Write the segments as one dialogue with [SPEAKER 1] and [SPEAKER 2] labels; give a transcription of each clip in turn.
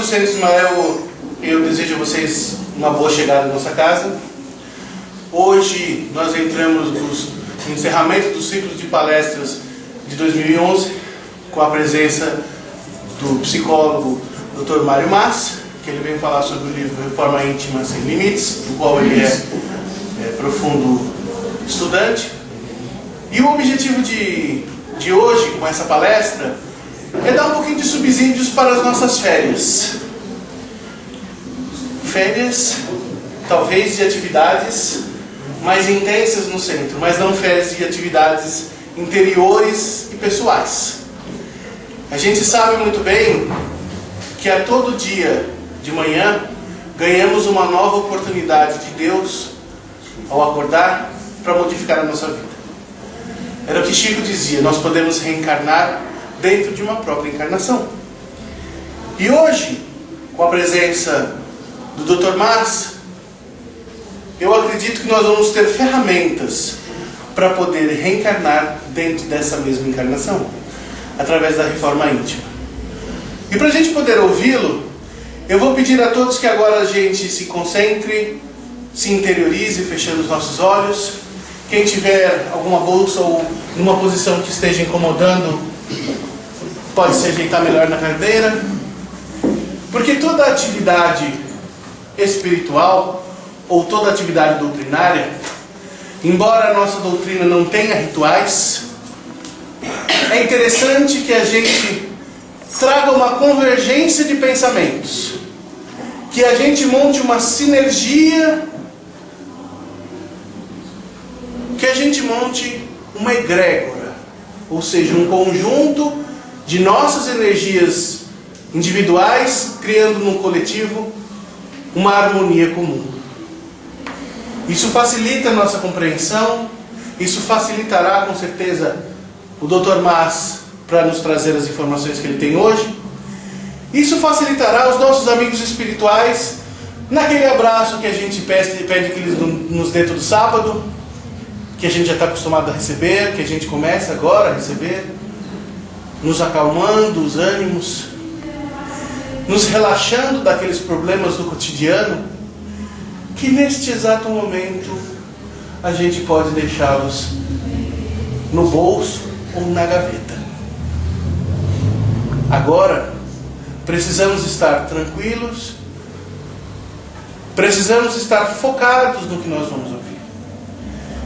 [SPEAKER 1] do Centro Ismael, eu desejo a vocês uma boa chegada à nossa casa. Hoje nós entramos no encerramento do ciclo de palestras de 2011, com a presença do psicólogo Dr. Mário Mas, que ele vem falar sobre o livro Reforma Íntima Sem Limites, do qual ele é profundo estudante. E o objetivo de hoje, com essa palestra, é dar um pouquinho de subsídios para as nossas férias. Férias, talvez, de atividades mais intensas no centro, mas não férias de atividades interiores e pessoais. A gente sabe muito bem que a todo dia de manhã ganhamos uma nova oportunidade de Deus, ao acordar, para modificar a nossa vida. Era o que Chico dizia: nós podemos reencarnar dentro de uma própria encarnação. E hoje, com a presença do Dr. Mas, eu acredito que nós vamos ter ferramentas para poder reencarnar dentro dessa mesma encarnação, através da reforma íntima. E para a gente poder ouvi-lo, eu vou pedir a todos que agora a gente se concentre, se interiorize, fechando os nossos olhos. Quem tiver alguma bolsa ou numa posição que esteja incomodando, pode se ajeitar melhor na cadeira. Porque toda atividade espiritual ou toda atividade doutrinária, embora a nossa doutrina não tenha rituais, é interessante que a gente traga uma convergência de pensamentos, que a gente monte uma sinergia, que a gente monte uma egrégora, ou seja, um conjunto de nossas energias individuais, criando num coletivo uma harmonia comum. Isso facilita a nossa compreensão, isso facilitará com certeza o Dr. Mas para nos trazer as informações que ele tem hoje. Isso facilitará os nossos amigos espirituais naquele abraço que a gente pede que eles nos dê todo sábado, que a gente já está acostumado a receber, que a gente começa agora a receber, nos acalmando os ânimos, nos relaxando daqueles problemas do cotidiano, que neste exato momento a gente pode deixá-los no bolso ou na gaveta. Agora, precisamos estar tranquilos, precisamos estar focados no que nós vamos ouvir.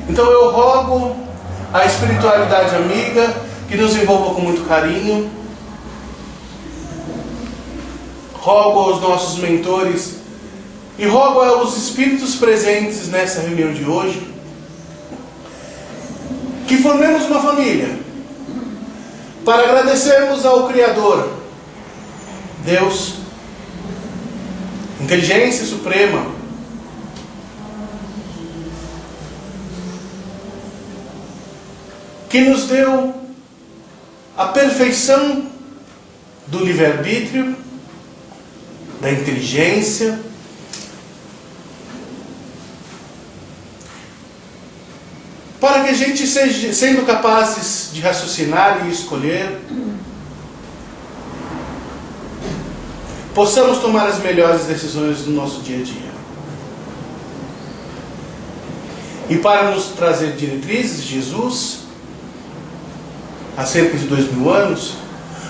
[SPEAKER 1] Então eu rogo à espiritualidade amiga que nos envolva com muito carinho, rogo aos nossos mentores e rogo aos espíritos presentes nessa reunião de hoje que formemos uma família para agradecermos ao Criador, Deus, inteligência suprema, que nos deu a perfeição do livre-arbítrio, da inteligência, para que a gente seja, sendo capazes de raciocinar e escolher, possamos tomar as melhores decisões do nosso dia a dia. E para nos trazer diretrizes, Jesus, há cerca de 2000 anos,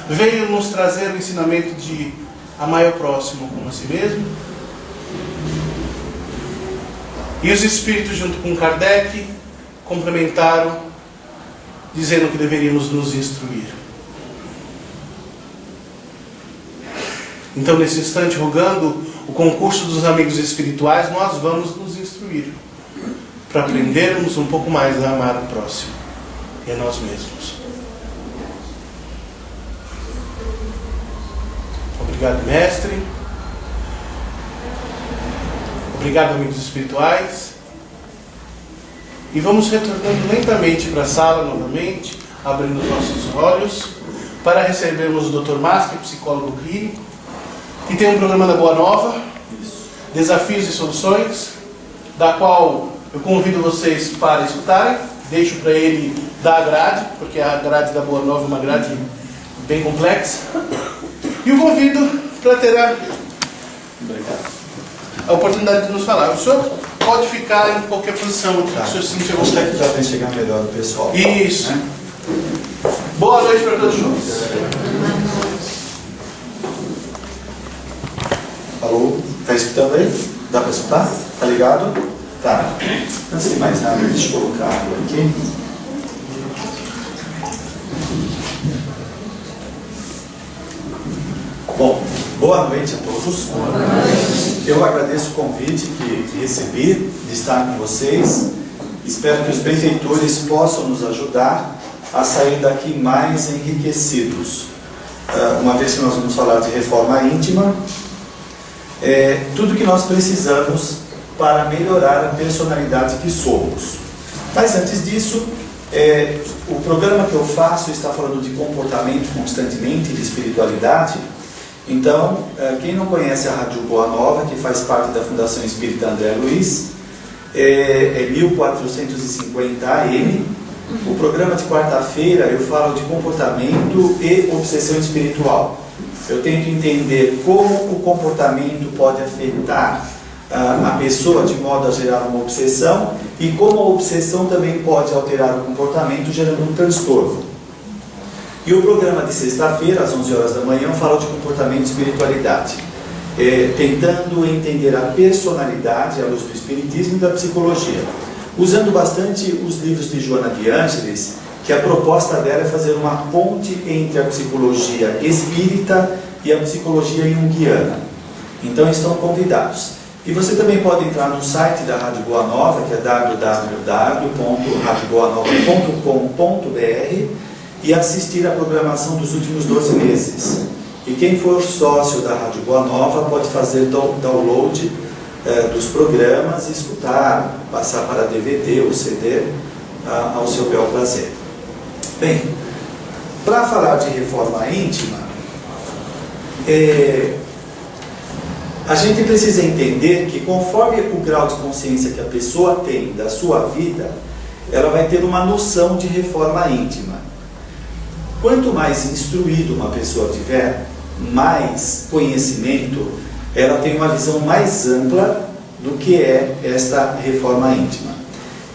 [SPEAKER 1] veio nos trazer o ensinamento de amar o próximo como a si mesmo. E os espíritos, junto com Kardec, complementaram, dizendo que deveríamos nos instruir. Então, nesse instante, rogando o concurso dos amigos espirituais, nós vamos nos instruir, para aprendermos um pouco mais a amar o próximo e a nós mesmos. Obrigado, mestre. Obrigado, amigos espirituais. E vamos retornando lentamente para a sala novamente, abrindo os nossos olhos, para recebermos o Dr. Mas, que é psicólogo clínico, que tem um programa da Boa Nova, Desafios e Soluções, da qual eu convido vocês para escutarem. Deixo para ele dar a grade, porque a grade da Boa Nova é uma grade bem complexa. E o convido para ter a
[SPEAKER 2] Obrigado.
[SPEAKER 1] A oportunidade de nos falar. O senhor pode ficar em qualquer posição, o senhor se sentir à
[SPEAKER 2] Acho
[SPEAKER 1] vontade.
[SPEAKER 2] que dá para enxergar melhor o pessoal.
[SPEAKER 1] Isso.
[SPEAKER 2] Né?
[SPEAKER 1] Boa noite para todos juntos.
[SPEAKER 2] Alô? Tá escutando aí? Dá para escutar? Tá ligado? Tá. Antes de mais nada, deixa eu colocar água aqui. Bom, boa noite a todos. Eu agradeço o convite que recebi de estar com vocês. Espero que os benfeitores possam nos ajudar a sair daqui mais enriquecidos. Uma vez que nós vamos falar de reforma íntima, tudo que nós precisamos para melhorar a personalidade que somos. Mas antes disso, o programa que eu faço está falando de comportamento constantemente, de espiritualidade. Então, quem não conhece a Rádio Boa Nova, que faz parte da Fundação Espírita André Luiz, é 1450 AM. O programa de quarta-feira eu falo de comportamento e obsessão espiritual. Eu tento entender como o comportamento pode afetar a pessoa de modo a gerar uma obsessão e como a obsessão também pode alterar o comportamento, gerando um transtorno. E o programa de sexta-feira, às 11 horas da manhã, eu falo de comportamento e espiritualidade, tentando entender a personalidade à luz do espiritismo e da psicologia, usando bastante os livros de Joana de Ângeles, que a proposta dela é fazer uma ponte entre a psicologia espírita e a psicologia junguiana. Então estão convidados. E você também pode entrar no site da Rádio Boa Nova, que é www.radioboanova.com.br, e assistir a programação dos últimos 12 meses. E quem for sócio da Rádio Boa Nova pode fazer download dos programas e escutar, passar para DVD ou CD ao seu bel prazer. Bem, para falar de reforma íntima, a gente precisa entender que conforme o grau de consciência que a pessoa tem da sua vida, ela vai ter uma noção de reforma íntima. Quanto mais instruído uma pessoa tiver, mais conhecimento, ela tem uma visão mais ampla do que é esta reforma íntima.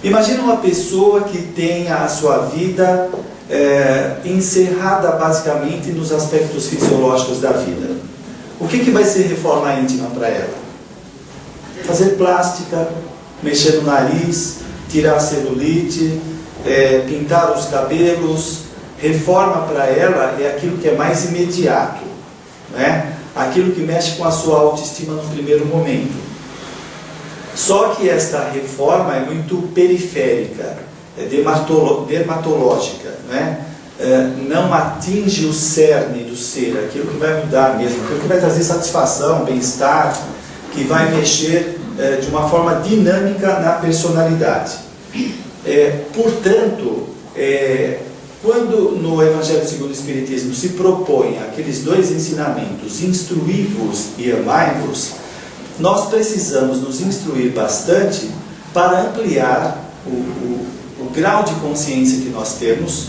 [SPEAKER 2] Imagina uma pessoa que tenha a sua vida encerrada basicamente nos aspectos fisiológicos da vida. O que vai ser reforma íntima para ela? Fazer plástica, mexer no nariz, tirar a celulite, pintar os cabelos. Reforma para ela é aquilo que é mais imediato, né? Aquilo que mexe com a sua autoestima no primeiro momento. Só que esta reforma é muito periférica, é dermatológica, né? Não atinge o cerne do ser, aquilo que vai mudar mesmo, aquilo que vai trazer satisfação, bem-estar, que vai mexer de uma forma dinâmica na personalidade. Portanto, quando no Evangelho segundo o Espiritismo se propõe aqueles dois ensinamentos, instruí-vos e amai-vos, nós precisamos nos instruir bastante para ampliar o grau de consciência que nós temos,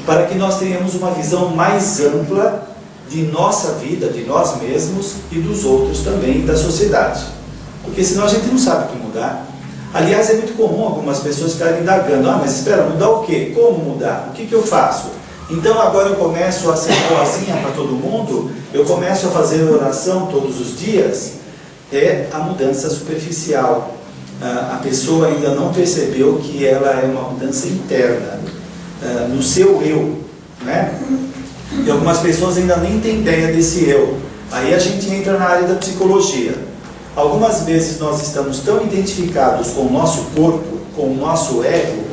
[SPEAKER 2] para que nós tenhamos uma visão mais ampla de nossa vida, de nós mesmos e dos outros também, da sociedade. Porque senão a gente não sabe o que mudar. Aliás, é muito comum algumas pessoas ficarem indagando: mas espera, mudar o quê? Como mudar? O que eu faço? Então agora eu começo a ser boazinha para todo mundo? Eu começo a fazer oração todos os dias? É a mudança superficial. A pessoa ainda não percebeu que ela é uma mudança interna, no seu eu, né? E algumas pessoas ainda nem têm ideia desse eu. Aí a gente entra na área da psicologia. Algumas vezes nós estamos tão identificados com o nosso corpo, com o nosso ego,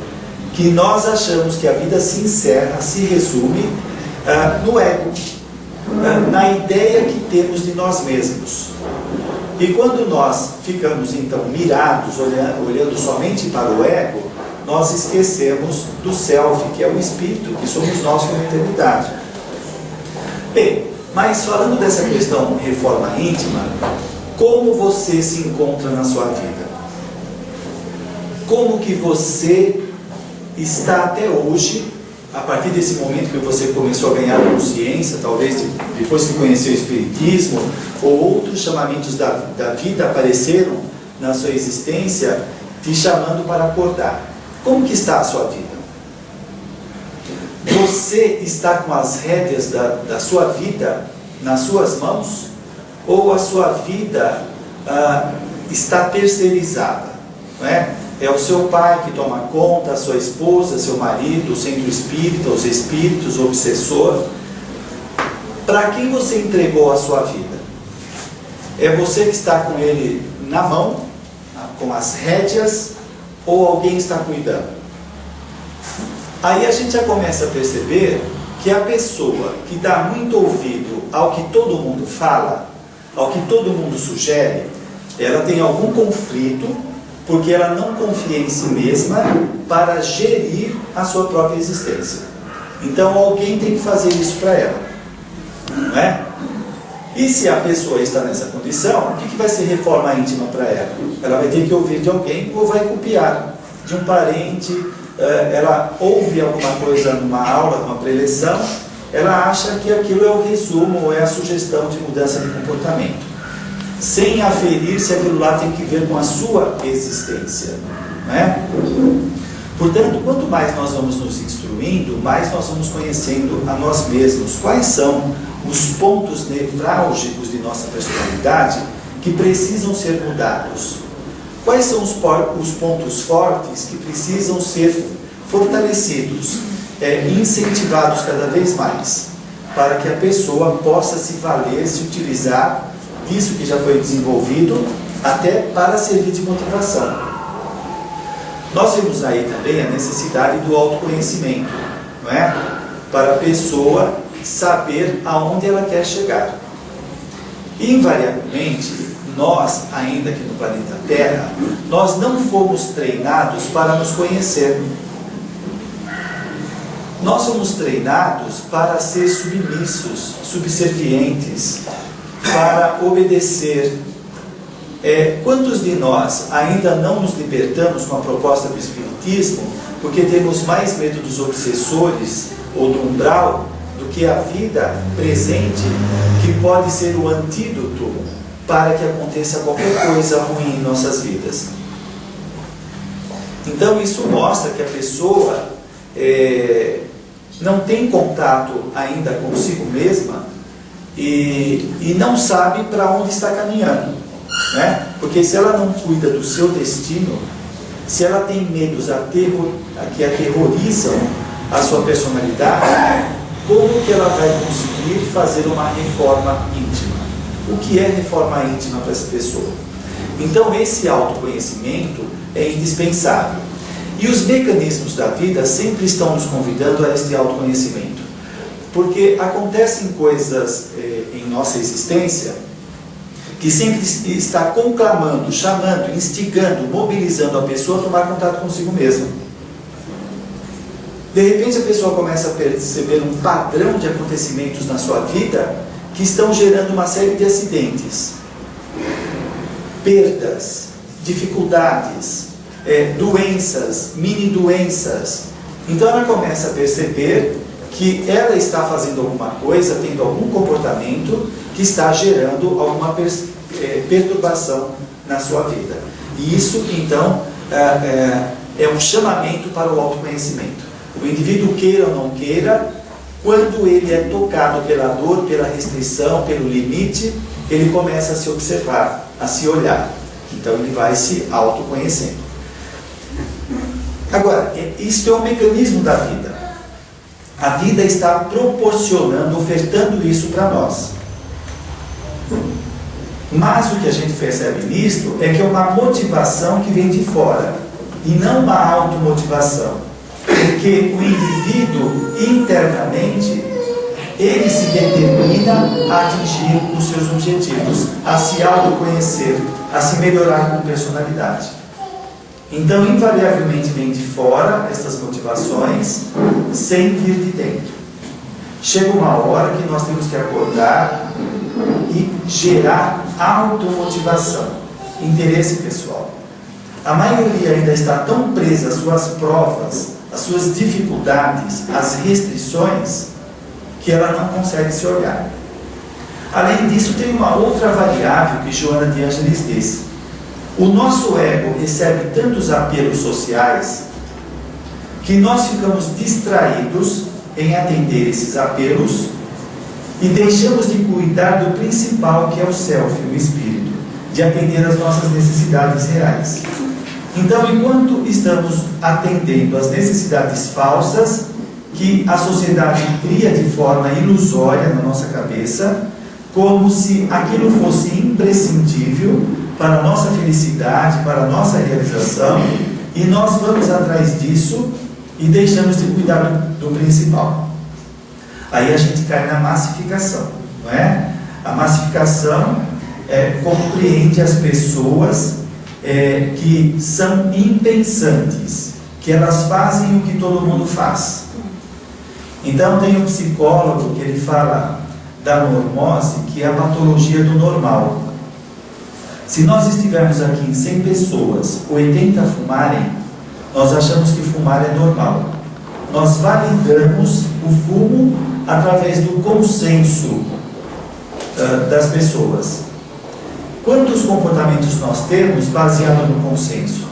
[SPEAKER 2] que nós achamos que a vida se encerra, se resume no ego, na ideia que temos de nós mesmos. E quando nós ficamos então mirados, olhando somente para o ego, nós esquecemos do self, que é o espírito, que somos nós como eternidade. Bem, mas falando dessa questão reforma íntima, como você se encontra na sua vida? Como que você está até hoje a partir desse momento que você começou a ganhar consciência, talvez depois que conheceu o Espiritismo, ou outros chamamentos da vida apareceram na sua existência, te chamando para acordar. Como que está a sua vida? Você está com as rédeas da sua vida nas suas mãos? Ou a sua vida está terceirizada? Não é? É o seu pai que toma conta, a sua esposa, seu marido, o centro espírita, os espíritos, o obsessor. Para quem você entregou a sua vida? É você que está com ele na mão, com as rédeas, ou alguém está cuidando? Aí a gente já começa a perceber que a pessoa que dá muito ouvido ao que todo mundo fala, ao que todo mundo sugere, ela tem algum conflito, porque ela não confia em si mesma para gerir a sua própria existência. Então alguém tem que fazer isso para ela, não é? E se a pessoa está nessa condição, o que vai ser reforma íntima para ela? Ela vai ter que ouvir de alguém ou vai copiar de um parente. Ela ouve alguma coisa numa aula, numa preleção, ela acha que aquilo é o resumo ou é a sugestão de mudança de comportamento, sem aferir se aquilo lá tem que ver com a sua existência, não é? Portanto, quanto mais nós vamos nos instruindo, mais nós vamos conhecendo a nós mesmos. Quais são os pontos nevrálgicos de nossa personalidade que precisam ser mudados? Quais são os pontos fortes que precisam ser fortalecidos, incentivados cada vez mais, para que a pessoa possa se valer, se utilizar disso que já foi desenvolvido, até para servir de motivação. Nós vemos aí também a necessidade do autoconhecimento, não é? Para a pessoa saber aonde ela quer chegar. Invariavelmente, nós, ainda aqui no planeta Terra, nós não fomos treinados para nos conhecer. Nós somos treinados para ser submissos, subservientes, para obedecer. Quantos de nós ainda não nos libertamos com a proposta do Espiritismo, porque temos mais medo dos obsessores ou do umbral do que a vida presente, que pode ser o antídoto para que aconteça qualquer coisa ruim em nossas vidas? Então isso mostra que a pessoa não tem contato ainda consigo mesma e não sabe para onde está caminhando, né? Porque se ela não cuida do seu destino, se ela tem medos que aterrorizam a sua personalidade, como que ela vai conseguir fazer uma reforma íntima? O que é reforma íntima para essa pessoa? Então esse autoconhecimento é indispensável. E os mecanismos da vida sempre estão nos convidando a este autoconhecimento. Porque acontecem coisas em nossa existência que sempre está conclamando, chamando, instigando, mobilizando a pessoa a tomar contato consigo mesma. De repente a pessoa começa a perceber um padrão de acontecimentos na sua vida que estão gerando uma série de acidentes, perdas, dificuldades, doenças, mini doenças. Então ela começa a perceber que ela está fazendo alguma coisa, tendo algum comportamento que está gerando alguma perturbação na sua vida. E isso então é um chamamento para o autoconhecimento. O indivíduo queira ou não queira, quando ele é tocado pela dor, pela restrição, pelo limite, ele começa a se observar, a se olhar. Então ele vai se autoconhecendo. Agora, isso é um mecanismo da vida. A vida está proporcionando, ofertando isso para nós. Mas o que a gente percebe nisto é que é uma motivação que vem de fora, e não uma automotivação. Porque o indivíduo, internamente, ele se determina a atingir os seus objetivos, a se autoconhecer, a se melhorar como personalidade. Então, invariavelmente vem de fora estas motivações, sem vir de dentro. Chega uma hora que nós temos que acordar e gerar automotivação, interesse pessoal. A maioria ainda está tão presa às suas provas, as suas dificuldades, as restrições, que ela não consegue se olhar. Além disso, tem uma outra variável que Joana de Ângeles diz. O nosso ego recebe tantos apelos sociais que nós ficamos distraídos em atender esses apelos e deixamos de cuidar do principal, que é o self, o espírito, de atender às nossas necessidades reais. Então, enquanto estamos atendendo às necessidades falsas que a sociedade cria de forma ilusória na nossa cabeça, como se aquilo fosse imprescindível para a nossa felicidade, para a nossa realização, e nós vamos atrás disso e deixamos de cuidar do principal. Aí a gente cai na massificação, não é? A massificação compreende as pessoas que são impensantes, que elas fazem o que todo mundo faz. Então tem um psicólogo que ele fala da normose, que é a patologia do normal. Se nós estivermos aqui em 100 pessoas, 80 fumarem, nós achamos que fumar é normal. Nós validamos o fumo através do consenso das pessoas. Quantos comportamentos nós temos baseado no consenso?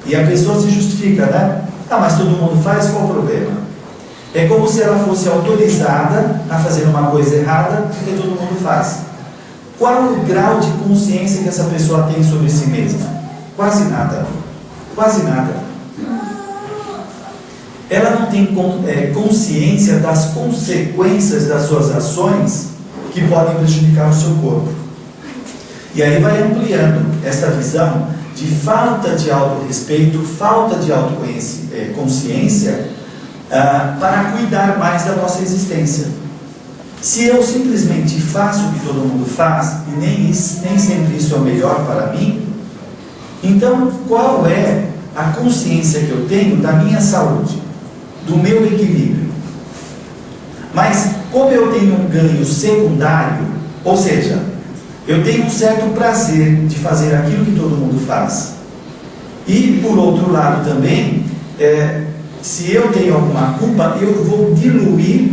[SPEAKER 2] E a pessoa se justifica, né? Ah, mas todo mundo faz, qual o problema? É como se ela fosse autorizada a fazer uma coisa errada porque todo mundo faz. Qual o grau de consciência que essa pessoa tem sobre si mesma? Quase nada. Quase nada. Ela não tem consciência das consequências das suas ações que podem prejudicar o seu corpo. E aí vai ampliando essa visão de falta de autorrespeito, falta de autoconsciência para cuidar mais da nossa existência. Se eu simplesmente faço o que todo mundo faz, e nem sempre isso é o melhor para mim, então qual é a consciência que eu tenho da minha saúde, do meu equilíbrio? Mas como eu tenho um ganho secundário, ou seja, eu tenho um certo prazer de fazer aquilo que todo mundo faz, e por outro lado também, se eu tenho alguma culpa, eu vou diluir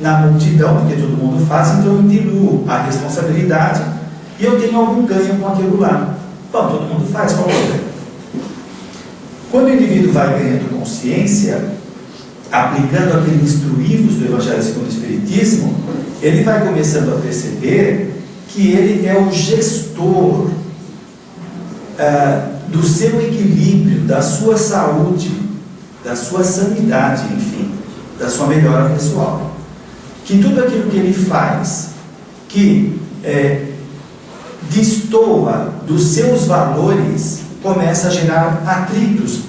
[SPEAKER 2] na multidão, porque todo mundo faz, então eu diluo a responsabilidade e eu tenho algum ganho com aquilo lá. Bom, todo mundo faz, qual é o problema? Quando o indivíduo vai ganhando consciência, aplicando aqueles instruídos do Evangelho segundo o Espiritismo, ele vai começando a perceber que ele é o gestor do seu equilíbrio, da sua saúde, da sua sanidade, enfim, da sua melhora pessoal. Que tudo aquilo que ele faz, que destoa dos seus valores, começa a gerar atritos,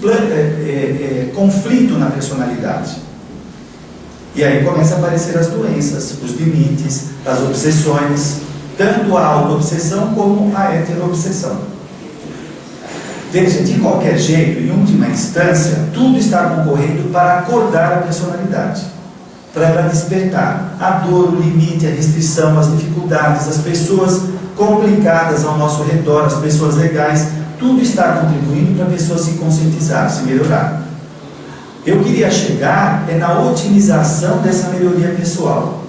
[SPEAKER 2] conflito na personalidade. E aí começa a aparecer as doenças, os limites, as obsessões, tanto a auto-obsessão como a heteroobsessão. Veja, de qualquer jeito, em última instância, tudo está concorrendo para acordar a personalidade, para ela despertar a dor, o limite, a restrição, as dificuldades, as pessoas complicadas ao nosso redor, as pessoas legais, tudo está contribuindo para a pessoa se conscientizar, se melhorar. Eu queria chegar na otimização dessa melhoria pessoal.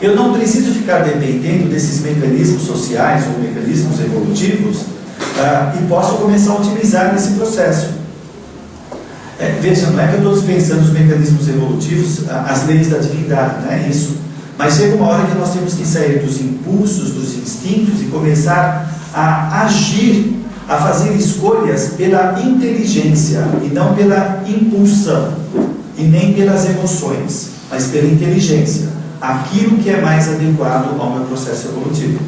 [SPEAKER 2] Eu não preciso ficar dependendo desses mecanismos sociais ou mecanismos evolutivos e posso começar a otimizar nesse processo. Veja, não é que eu estou dispensando os mecanismos evolutivos, as leis da divindade, não é isso. Mas chega uma hora que nós temos que sair dos impulsos, dos instintos e começar a agir, a fazer escolhas pela inteligência e não pela impulsão e nem pelas emoções, mas pela inteligência, aquilo que é mais adequado ao meu processo evolutivo.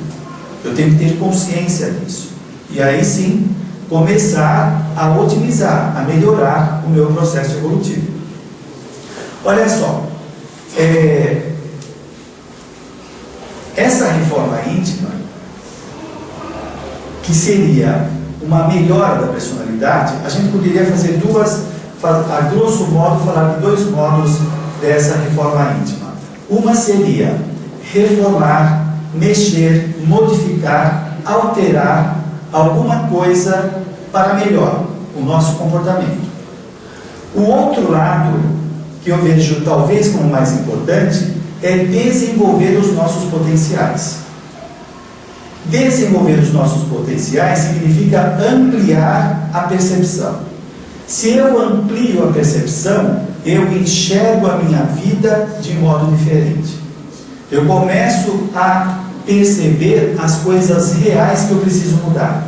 [SPEAKER 2] Eu tenho que ter consciência disso e aí sim começar a otimizar, a melhorar o meu processo evolutivo. Olha só, essa reforma íntima, que seria uma melhora da personalidade, a gente poderia fazer a grosso modo, falar de dois modos dessa reforma íntima. Uma seria reformar, mexer, modificar, alterar alguma coisa para melhor o nosso comportamento. O outro lado, que eu vejo talvez como mais importante, é desenvolver os nossos potenciais. Desenvolver os nossos potenciais significa ampliar a percepção. Se eu amplio a percepção, eu enxergo a minha vida de modo diferente. Eu começo a perceber as coisas reais que eu preciso mudar.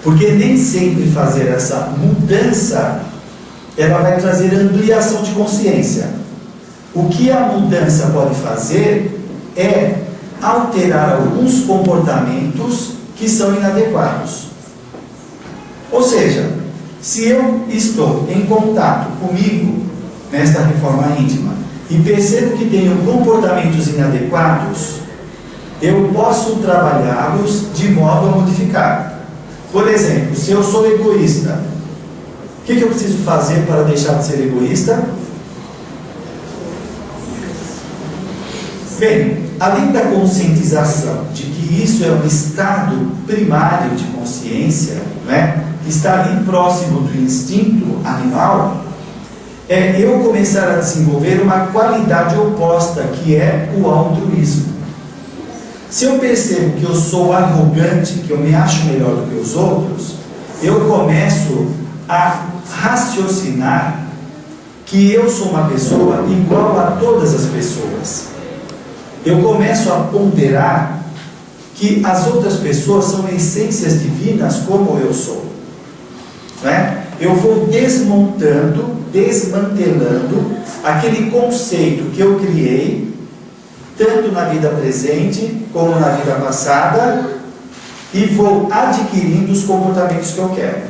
[SPEAKER 2] Porque nem sempre fazer essa mudança, ela vai trazer ampliação de consciência. O que a mudança pode fazer é alterar alguns comportamentos que são inadequados. Ou seja, se eu estou em contato comigo nesta reforma íntima e percebo que tenho comportamentos inadequados, eu posso trabalhá-los de modo a modificar. Por exemplo, se eu sou egoísta, o que eu preciso fazer para deixar de ser egoísta? Bem, além da conscientização de que isso é um estado primário de consciência, né, que está ali próximo do instinto animal, é eu começar a desenvolver uma qualidade oposta, que é o altruísmo. Se eu percebo que eu sou arrogante, que eu me acho melhor do que os outros, eu começo a raciocinar que eu sou uma pessoa igual a todas as pessoas. Eu começo a ponderar que as outras pessoas são essências divinas como eu sou. Né? Eu vou desmantelando aquele conceito que eu criei, tanto na vida presente como na vida passada, e vou adquirindo os comportamentos que eu quero.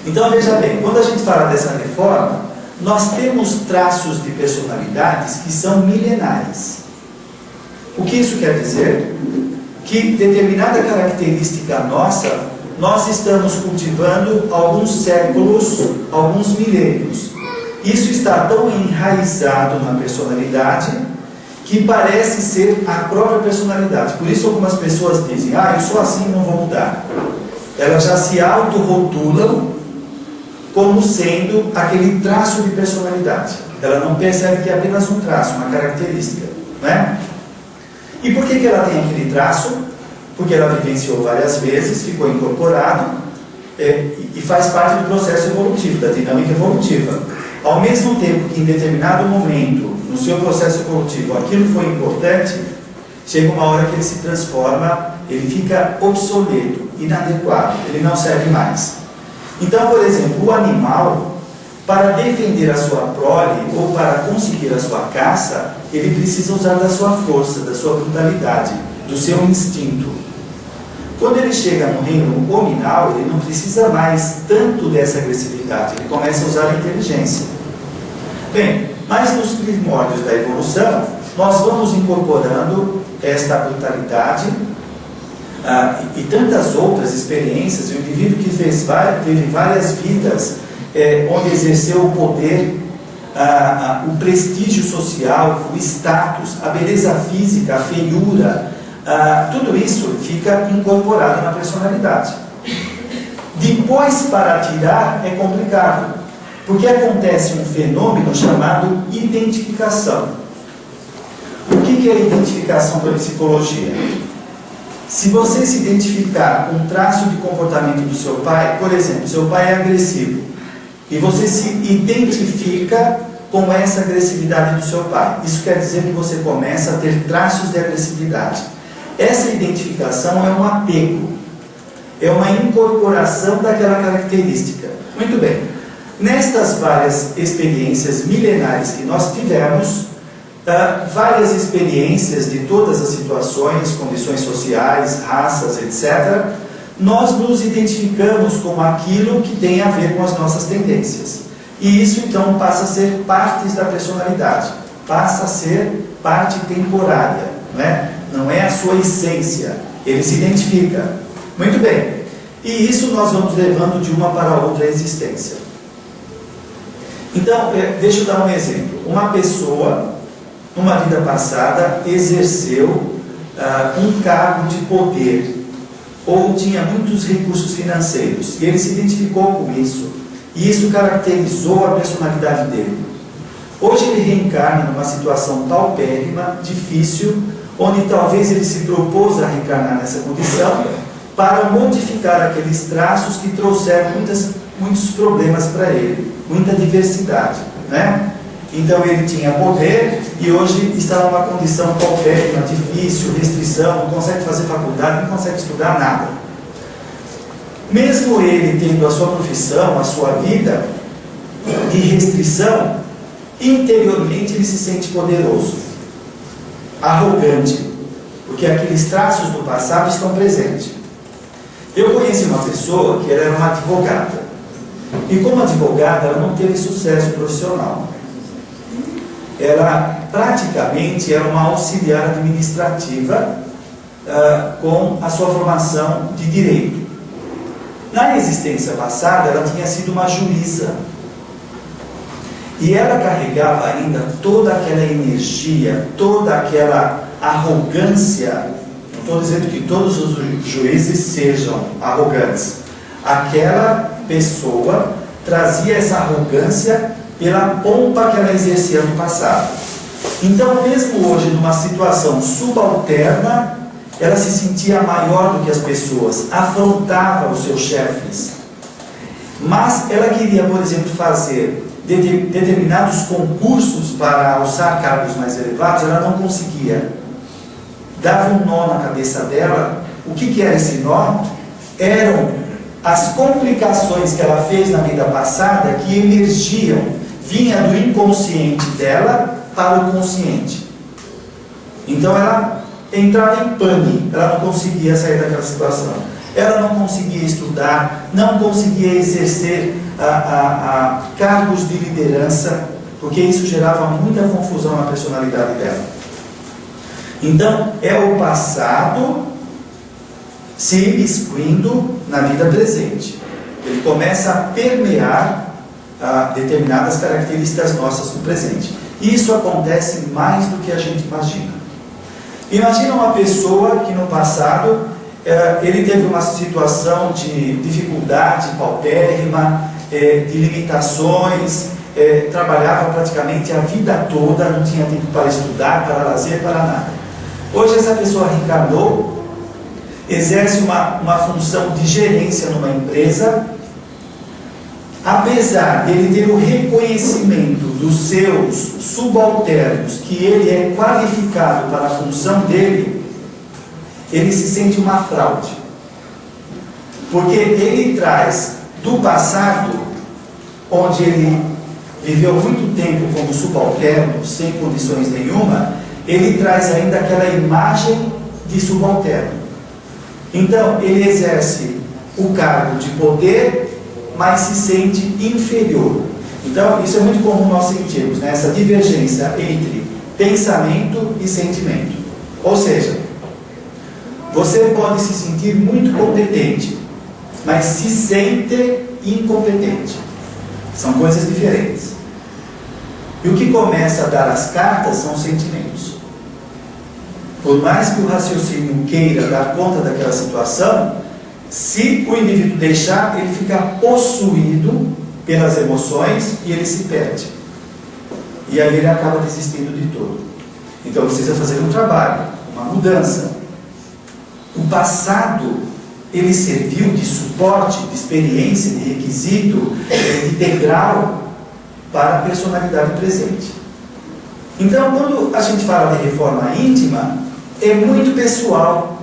[SPEAKER 2] Então veja bem, quando a gente fala dessa reforma, nós temos traços de personalidades que são milenares. O que isso quer dizer? Que determinada característica nossa, nós estamos cultivando alguns séculos, alguns milênios. Isso está tão enraizado na personalidade que parece ser a própria personalidade. Por isso algumas pessoas dizem, eu sou assim, não vou mudar. Elas já se autorrotulam como sendo aquele traço de personalidade. Ela não percebe que é apenas um traço, uma característica, né? E por que ela tem aquele traço? Porque ela vivenciou várias vezes, ficou incorporado e faz parte do processo evolutivo, da dinâmica evolutiva. Ao mesmo tempo que em determinado momento, no seu processo evolutivo, aquilo foi importante, chega uma hora que ele se transforma, ele fica obsoleto, inadequado, ele não serve mais. Então, por exemplo, o animal, para defender a sua prole ou para conseguir a sua caça, ele precisa usar da sua força, da sua brutalidade, do seu instinto. Quando ele chega no reino hominal, ele não precisa mais tanto dessa agressividade, ele começa a usar a inteligência. Bem, mas nos primórdios da evolução, nós vamos incorporando esta brutalidade e tantas outras experiências. O indivíduo que teve várias vidas onde exerceu o poder, o prestígio social, o status, a beleza física, a feiura, tudo isso fica incorporado na personalidade. Depois, para tirar, é complicado, porque acontece um fenômeno chamado identificação. O que é identificação pela psicologia? Se você se identificar com um traço de comportamento do seu pai, por exemplo, seu pai é agressivo, e você se identifica com essa agressividade do seu pai, isso quer dizer que você começa a ter traços de agressividade. Essa identificação é um apego, é uma incorporação daquela característica. Muito bem, nestas várias experiências milenares que nós tivemos, várias experiências de todas as situações, condições sociais, raças, etc., nós nos identificamos com aquilo que tem a ver com as nossas tendências. E isso então passa a ser partes da personalidade, passa a ser parte temporária, não é a sua essência, ele se identifica. Muito bem, e isso nós vamos levando de uma para outra existência. Então, deixa eu dar um exemplo. Uma pessoa, numa vida passada, exerceu um cargo de poder, ou tinha muitos recursos financeiros, e ele se identificou com isso. E isso caracterizou a personalidade dele. Hoje ele reencarna numa situação paupérrima, difícil, onde talvez ele se propôs a reencarnar nessa condição para modificar aqueles traços que trouxeram muitos problemas para ele, muita diversidade, né? Então ele tinha poder e hoje está numa condição paupérrima, difícil, restrição, não consegue fazer faculdade, não consegue estudar nada. Mesmo ele tendo a sua profissão, a sua vida de restrição, interiormente ele se sente poderoso, arrogante, porque aqueles traços do passado estão presentes. Eu conheci uma pessoa que ela era uma advogada, e como advogada ela não teve sucesso profissional. Ela praticamente era uma auxiliar administrativa com a sua formação de direito. Na existência passada ela tinha sido uma juíza. E ela carregava ainda toda aquela energia, toda aquela arrogância. Não estou dizendo que todos os juízes sejam arrogantes. Aquela pessoa trazia essa arrogância pela pompa que ela exercia no passado. Então, mesmo hoje, numa situação subalterna, ela se sentia maior do que as pessoas, afrontava os seus chefes. Mas ela queria, por exemplo, fazer determinados concursos para alçar cargos mais elevados, ela não conseguia. Dava um nó na cabeça dela. O que era esse nó? Eram as complicações que ela fez na vida passada que emergiam, vinha do inconsciente dela para o consciente. Então ela entrava em pane, ela não conseguia sair daquela situação. Ela não conseguia estudar, não conseguia exercer cargos de liderança, porque isso gerava muita confusão na personalidade dela. Então, é o passado se imiscuindo na vida presente. Ele começa a permear determinadas características nossas no presente. Isso acontece mais do que a gente imagina. Imagina uma pessoa que no passado ele teve uma situação de dificuldade paupérrima, de limitações, trabalhava praticamente a vida toda, não tinha tempo para estudar, para lazer, para nada. Hoje essa pessoa reencarnou, exerce uma função de gerência numa empresa. Apesar dele ter o reconhecimento dos seus subalternos, que ele é qualificado para a função dele, ele se sente uma fraude. Porque ele traz do passado, onde ele viveu muito tempo como subalterno, sem condições nenhuma, ele traz ainda aquela imagem de subalterno. Então, ele exerce o cargo de poder, mas se sente inferior. Então, isso é muito comum nós sentirmos, né? Essa divergência entre pensamento e sentimento. Ou seja, você pode se sentir muito competente, mas se sente incompetente. São coisas diferentes. E o que começa a dar as cartas são os sentimentos. Por mais que o raciocínio queira dar conta daquela situação, se o indivíduo deixar, ele fica possuído pelas emoções e ele se perde. E aí ele acaba desistindo de tudo. Então precisa fazer um trabalho, uma mudança. O passado, ele serviu de suporte, de experiência, de requisito, de degrau para a personalidade presente. Então, quando a gente fala de reforma íntima, é muito pessoal.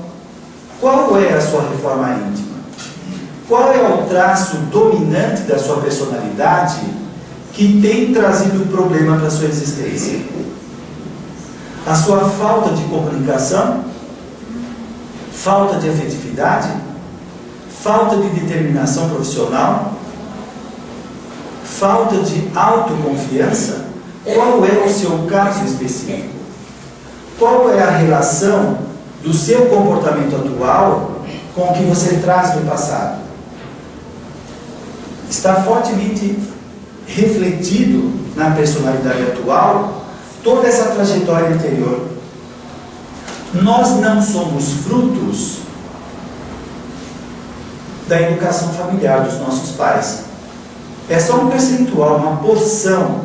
[SPEAKER 2] Qual é a sua reforma íntima? Qual é o traço dominante da sua personalidade que tem trazido problema para a sua existência? A sua falta de comunicação? Falta de afetividade? Falta de determinação profissional? Falta de autoconfiança? Qual é o seu caso específico? Qual é a relação do seu comportamento atual com o que você traz do passado? Está fortemente refletido na personalidade atual toda essa trajetória anterior. Nós não somos frutos da educação familiar dos nossos pais. é só um percentual, uma porção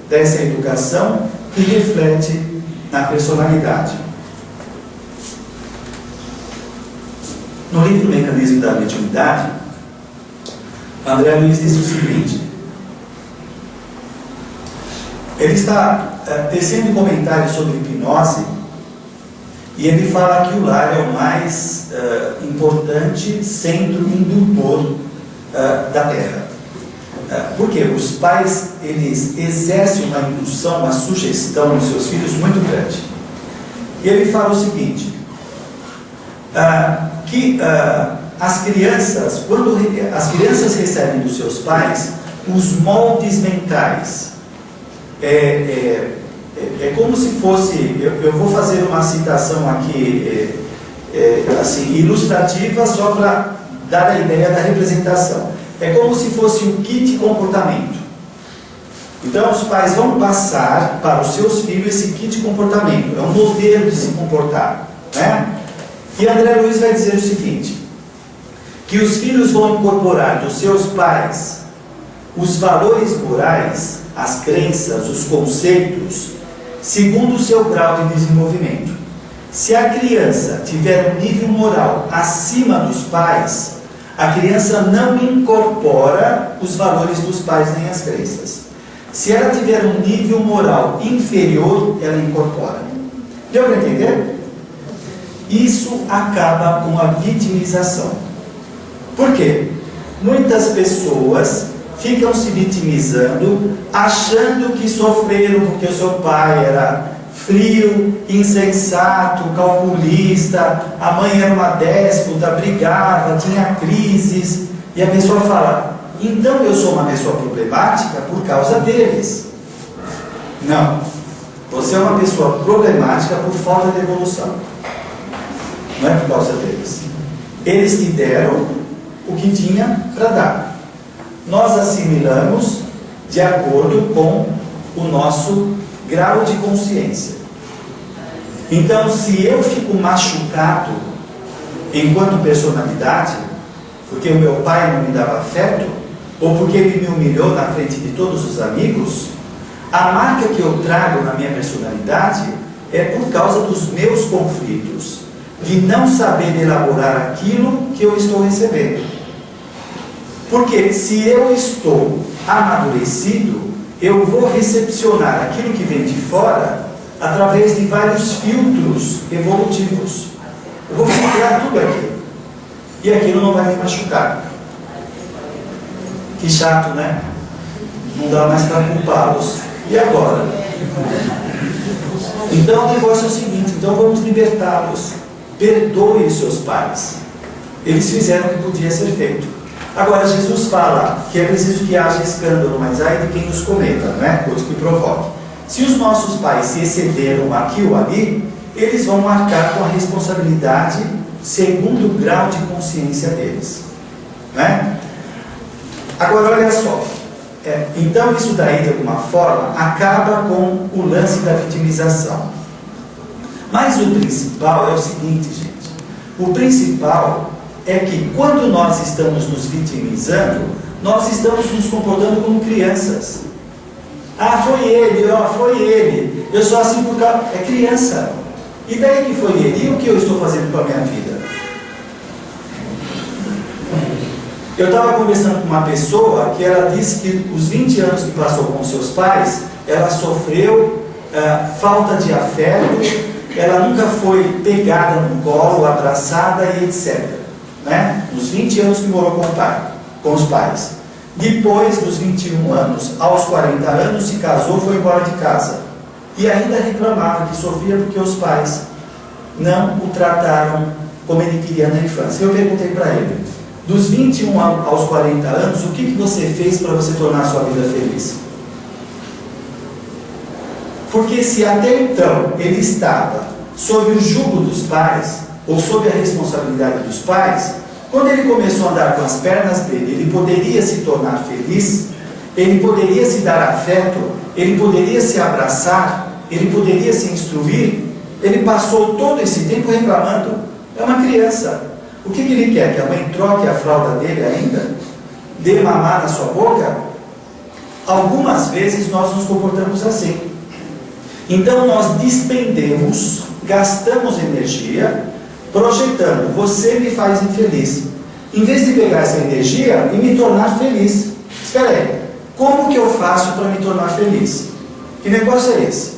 [SPEAKER 2] dessa educação que reflete na personalidade. No livro Mecanismo da Mediunidade, André Luiz diz o seguinte: ele está tecendo comentários sobre hipnose, e ele fala que o lar é o mais importante centro indutor da Terra. Porque os pais, eles exercem uma indução, uma sugestão nos seus filhos muito grande. E ele fala o seguinte, que as crianças, quando as crianças recebem dos seus pais os moldes mentais, é como se fosse, eu vou fazer uma citação aqui, assim, ilustrativa, só para dar a ideia da representação. É como se fosse um kit comportamento. Então os pais vão passar para os seus filhos esse kit comportamento, é um modelo de se comportar, né? E André Luiz vai dizer o seguinte, que os filhos vão incorporar dos seus pais os valores morais, as crenças, os conceitos, segundo o seu grau de desenvolvimento. Se a criança tiver um nível moral acima dos pais, a criança não incorpora os valores dos pais nem as crenças. Se ela tiver um nível moral inferior, ela incorpora. Deu para entender? Isso acaba com a vitimização. Por quê? Muitas pessoas ficam se vitimizando, achando que sofreram porque o seu pai era frio, insensato, calculista, a mãe era uma déspota, brigava, tinha crises, e a pessoa fala, então eu sou uma pessoa problemática por causa deles. Não, você é uma pessoa problemática por falta de evolução, não é por causa deles. Eles te deram o que tinha para dar. Nós assimilamos de acordo com o nosso grau de consciência. Então, se eu fico machucado enquanto personalidade, porque o meu pai não me dava afeto, ou porque ele me humilhou na frente de todos os amigos, a marca que eu trago na minha personalidade é por causa dos meus conflitos, de não saber elaborar aquilo que eu estou recebendo. Porque se eu estou amadurecido, eu vou recepcionar aquilo que vem de fora através de vários filtros evolutivos. Eu vou filtrar tudo aquilo. E aquilo não vai me machucar. Que chato, né? Não dá mais para culpá-los. E agora? Então o negócio é o seguinte, então vamos libertá-los. Perdoe os seus pais. Eles fizeram o que podia ser feito. Agora, Jesus fala que é preciso que haja escândalo, mas ai de quem nos cometa, não é? Coisa que provoque. Se os nossos pais se excederam aqui ou ali, eles vão marcar com a responsabilidade segundo o grau de consciência deles. Não é? Agora, olha só. Então, isso daí, de alguma forma, acaba com o lance da vitimização. Mas o principal é o seguinte, gente. O principal é que quando nós estamos nos vitimizando, nós estamos nos comportando como crianças. Ah, foi ele, eu sou assim por causa... É criança. E daí que foi ele? E o que eu estou fazendo com a minha vida? Eu estava conversando com uma pessoa que ela disse que os 20 anos que passou com seus pais, ela sofreu falta de afeto, ela nunca foi pegada no colo, abraçada e etc. Né? Nos 20 anos que morou com os pais. Depois dos 21 anos, aos 40 anos, se casou, foi embora de casa. E ainda reclamava que sofria porque os pais não o trataram como ele queria na infância. Eu perguntei para ele, dos 21 aos 40 anos, o que você fez para você tornar a sua vida feliz? Porque se até então ele estava sob o jugo dos pais, ou sob a responsabilidade dos pais, quando ele começou a andar com as pernas dele, ele poderia se tornar feliz, ele poderia se dar afeto, ele poderia se abraçar, ele poderia se instruir, ele passou todo esse tempo reclamando. É uma criança. O que ele quer? Que a mãe troque a fralda dele ainda? Dê mamar na sua boca? Algumas vezes nós nos comportamos assim. Então nós despendemos, gastamos energia, projetando, você me faz infeliz. Em vez de pegar essa energia e me tornar feliz. Espera aí, como que eu faço para me tornar feliz? Que negócio é esse?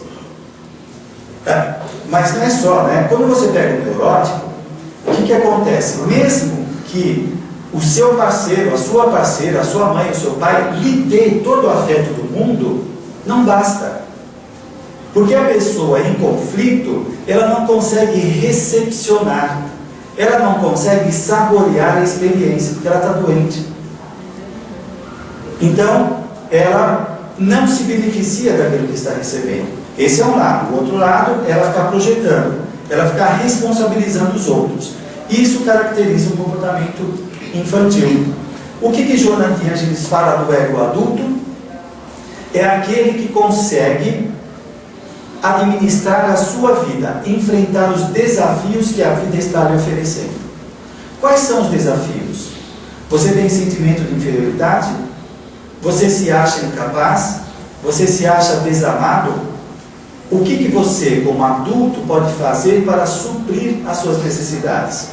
[SPEAKER 2] Mas não é só, né? Quando você pega um neurótico, o que acontece? Mesmo que o seu parceiro, a sua parceira, a sua mãe, o seu pai lhe dê todo o afeto do mundo, não basta. Porque a pessoa em conflito, ela não consegue recepcionar, ela não consegue saborear a experiência, porque ela está doente. Então, ela não se beneficia daquilo que está recebendo. Esse é um lado. O outro lado, ela fica projetando, ela fica responsabilizando os outros. Isso caracteriza um comportamento infantil. O que Joana de Ângeles fala do ego adulto? É aquele que consegue administrar a sua vida, enfrentar os desafios que a vida está lhe oferecendo. Quais são os desafios? Você tem sentimento de inferioridade? Você se acha incapaz? Você se acha desamado? O que você, como adulto, pode fazer para suprir as suas necessidades?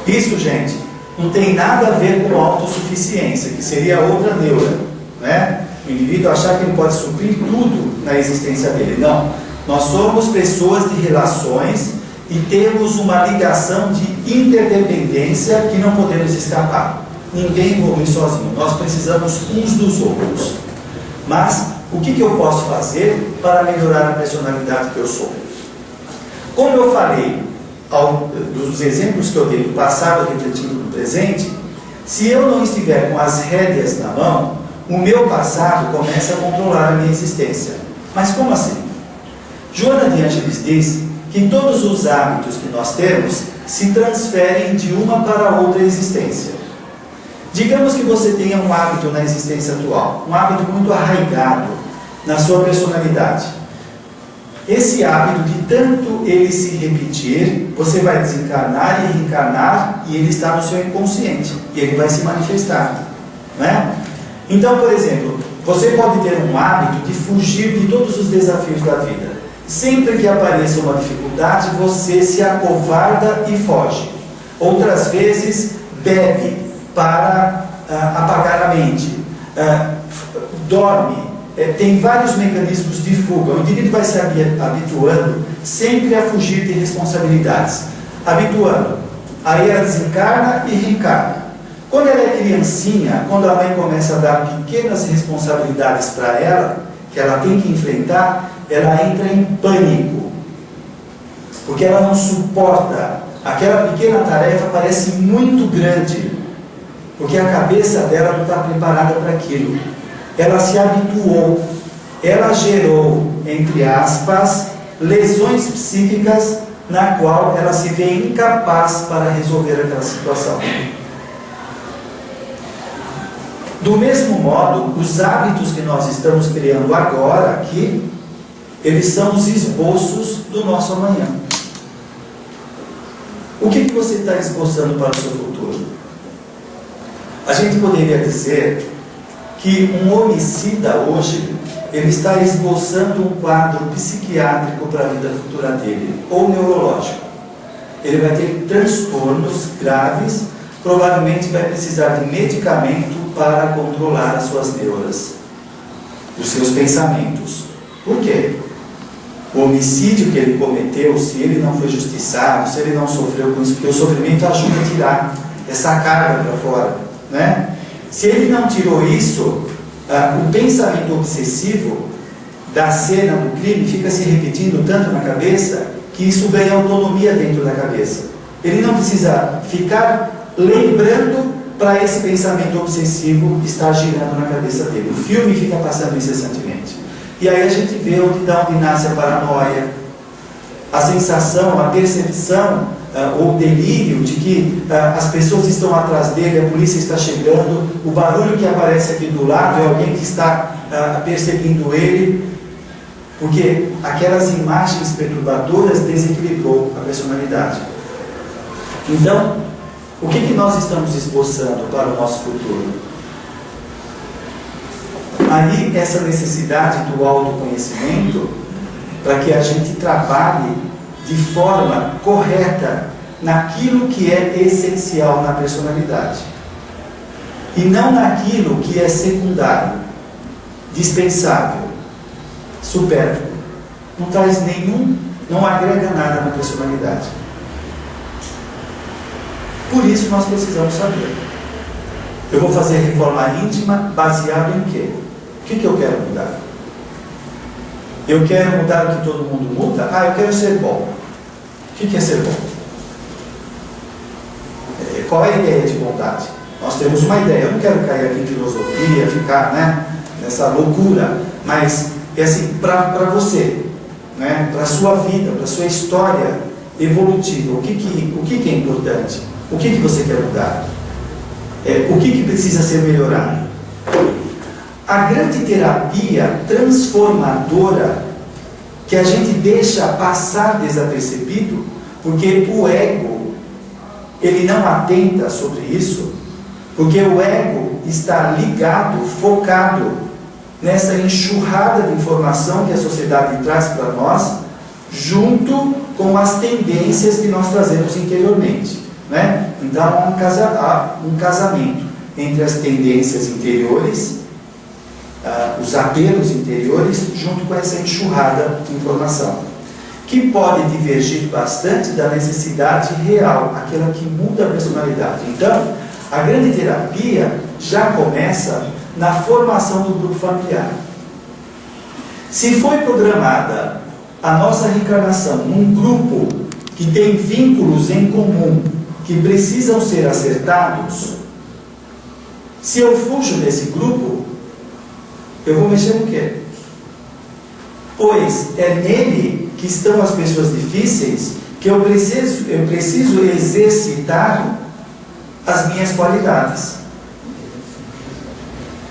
[SPEAKER 2] Isso, gente, não tem nada a ver com autossuficiência, que seria outra neura, né? O indivíduo achar que ele pode suprir tudo na existência dele. Não. Nós somos pessoas de relações e temos uma ligação de interdependência que não podemos escapar. Ninguém evolui sozinho. Nós precisamos uns dos outros. Mas o que eu posso fazer para melhorar a personalidade que eu sou? Como eu falei, dos exemplos que eu dei do passado refletindo no presente, se eu não estiver com as rédeas na mão, o meu passado começa a controlar a minha existência. Mas como assim? Joana de Ângeles diz que todos os hábitos que nós temos se transferem de uma para outra existência. Digamos que você tenha um hábito na existência atual, um hábito muito arraigado na sua personalidade. Esse hábito, de tanto ele se repetir, você vai desencarnar e reencarnar, e ele está no seu inconsciente, e ele vai se manifestar, não é? Então, por exemplo, você pode ter um hábito de fugir de todos os desafios da vida. Sempre que apareça uma dificuldade, você se acovarda e foge. Outras vezes, bebe para apagar a mente, dorme, tem vários mecanismos de fuga. O indivíduo vai se habituando sempre a fugir de responsabilidades. Habituando. Aí ela desencarna e reencarna. Quando ela é criancinha, quando a mãe começa a dar pequenas responsabilidades para ela, que ela tem que enfrentar, ela entra em pânico. Porque ela não suporta. Aquela pequena tarefa parece muito grande. Porque a cabeça dela não está preparada para aquilo. Ela se habituou. Ela gerou, entre aspas, lesões psíquicas na qual ela se vê incapaz para resolver aquela situação. Do mesmo modo, os hábitos que nós estamos criando agora aqui, eles são os esboços do nosso amanhã. O que você está esboçando para o seu futuro? A gente poderia dizer que um homicida hoje, ele está esboçando um quadro psiquiátrico para a vida futura dele, ou neurológico. Ele vai ter transtornos graves, provavelmente vai precisar de medicamento para controlar as suas neuras, os seus pensamentos. Por quê? O homicídio que ele cometeu, se ele não foi justiçado, se ele não sofreu com isso, porque o sofrimento ajuda a tirar essa carga para fora, né? Se ele não tirou isso, o pensamento obsessivo da cena do crime fica se repetindo tanto na cabeça que isso ganha autonomia dentro da cabeça. Ele não precisa ficar lembrando para esse pensamento obsessivo estar girando na cabeça dele. O filme fica passando incessantemente. E aí a gente vê onde nasce a paranoia, a sensação, a percepção ou delírio de que as pessoas estão atrás dele, a polícia está chegando, o barulho que aparece aqui do lado é alguém que está perseguindo ele, porque aquelas imagens perturbadoras desequilibrou a personalidade. Então, o que nós estamos esboçando para o nosso futuro? aí essa necessidade do autoconhecimento para que a gente trabalhe de forma correta naquilo que é essencial na personalidade e não naquilo que é secundário, dispensável, supérfluo, não traz nenhum, não agrega nada na personalidade. Por isso nós precisamos saber. Eu vou fazer reforma íntima baseado em quê? O que eu quero mudar? Eu quero mudar o que todo mundo muda? Eu quero ser bom. O que é ser bom? Qual é a ideia de bondade? Nós temos uma ideia. Eu não quero cair aqui em filosofia, ficar nessa loucura, mas é assim, para você, para a sua vida, para a sua história evolutiva, o que é importante? O que você quer mudar? O que precisa ser melhorado? A grande terapia transformadora que a gente deixa passar desapercebido, porque o ego, ele não atenta sobre isso, porque o ego está ligado, focado nessa enxurrada de informação que a sociedade traz para nós, junto com as tendências que nós trazemos interiormente. Então há um casamento entre as tendências interiores, os apelos interiores, junto com essa enxurrada de informação, que pode divergir bastante da necessidade real, aquela que muda a personalidade. Então, a grande terapia já começa na formação do grupo familiar. Se foi programada a nossa reencarnação num grupo que tem vínculos em comum, que precisam ser acertados, se eu fujo desse grupo, eu vou mexer no quê? Pois é nele que estão as pessoas difíceis, que eu preciso exercitar as minhas qualidades.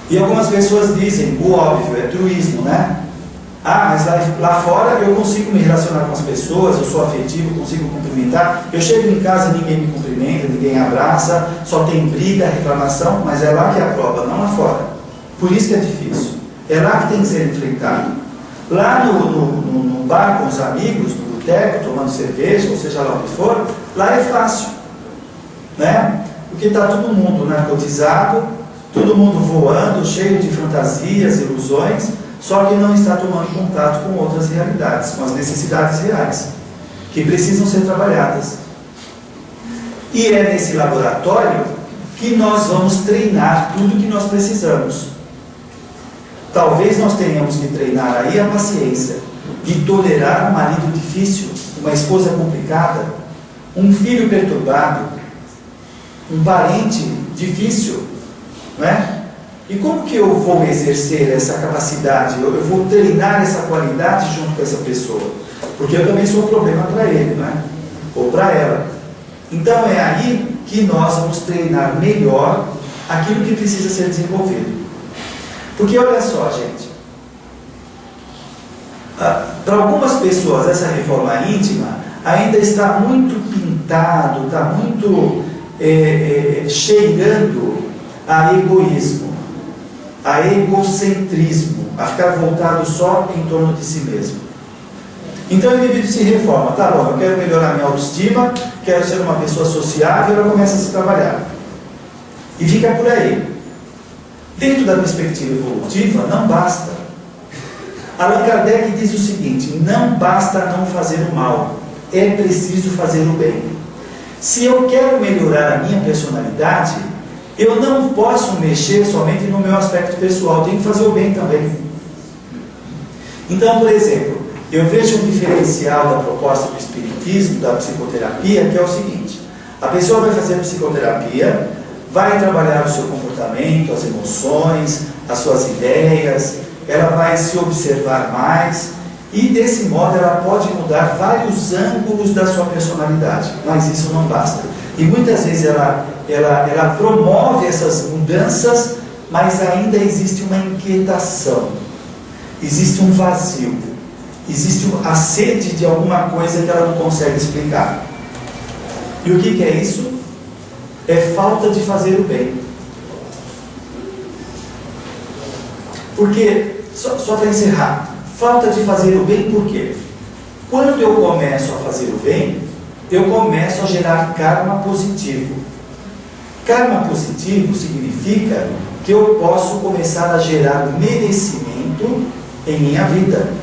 [SPEAKER 2] E algumas pessoas dizem, o óbvio, é truísmo, mas lá fora eu consigo me relacionar com as pessoas, eu sou afetivo, consigo cumprimentar. Eu chego em casa, ninguém me cumprimenta, ninguém abraça, só tem briga, reclamação, mas é lá que é a prova, não lá fora. Por isso que é difícil. É lá que tem que ser enfrentado. Lá no bar com os amigos, no boteco, tomando cerveja, ou seja lá o que for, lá é fácil. Porque está todo mundo narcotizado, todo mundo voando, cheio de fantasias, ilusões, só que não está tomando contato com outras realidades, com as necessidades reais, que precisam ser trabalhadas. E é nesse laboratório que nós vamos treinar tudo que nós precisamos. Talvez nós tenhamos que treinar aí a paciência de tolerar um marido difícil, uma esposa complicada, um filho perturbado, um parente difícil, E como que eu vou exercer essa capacidade? Eu vou treinar essa qualidade junto com essa pessoa, porque eu também sou um problema para ele, ou para ela. Então é aí que nós vamos treinar melhor aquilo que precisa ser desenvolvido. Porque olha só, gente, para algumas pessoas essa reforma íntima ainda está muito pintado, está muito cheirando a egoísmo, a egocentrismo, a ficar voltado só em torno de si mesmo. Então o indivíduo se reforma, tá bom, eu quero melhorar minha autoestima, quero ser uma pessoa sociável, ela começa a se trabalhar. E fica por aí. Dentro da perspectiva evolutiva, não basta. Allan Kardec diz o seguinte: não basta não fazer o mal, é preciso fazer o bem. Se eu quero melhorar a minha personalidade, eu não posso mexer somente no meu aspecto pessoal, eu tenho que fazer o bem também. Então, por exemplo, eu vejo um diferencial da proposta do Espiritismo, da psicoterapia, que é o seguinte: a pessoa vai fazer psicoterapia, vai trabalhar o seu comportamento, as emoções, as suas ideias, ela vai se observar mais, e desse modo ela pode mudar vários ângulos da sua personalidade, mas isso não basta. E muitas vezes ela promove essas mudanças, mas ainda existe uma inquietação, existe um vazio, existe a sede de alguma coisa que ela não consegue explicar. E o que é isso? É falta de fazer o bem. Porque, só para encerrar, falta de fazer o bem por quê? Quando eu começo a fazer o bem, eu começo a gerar karma positivo. Karma positivo significa que eu posso começar a gerar merecimento em minha vida.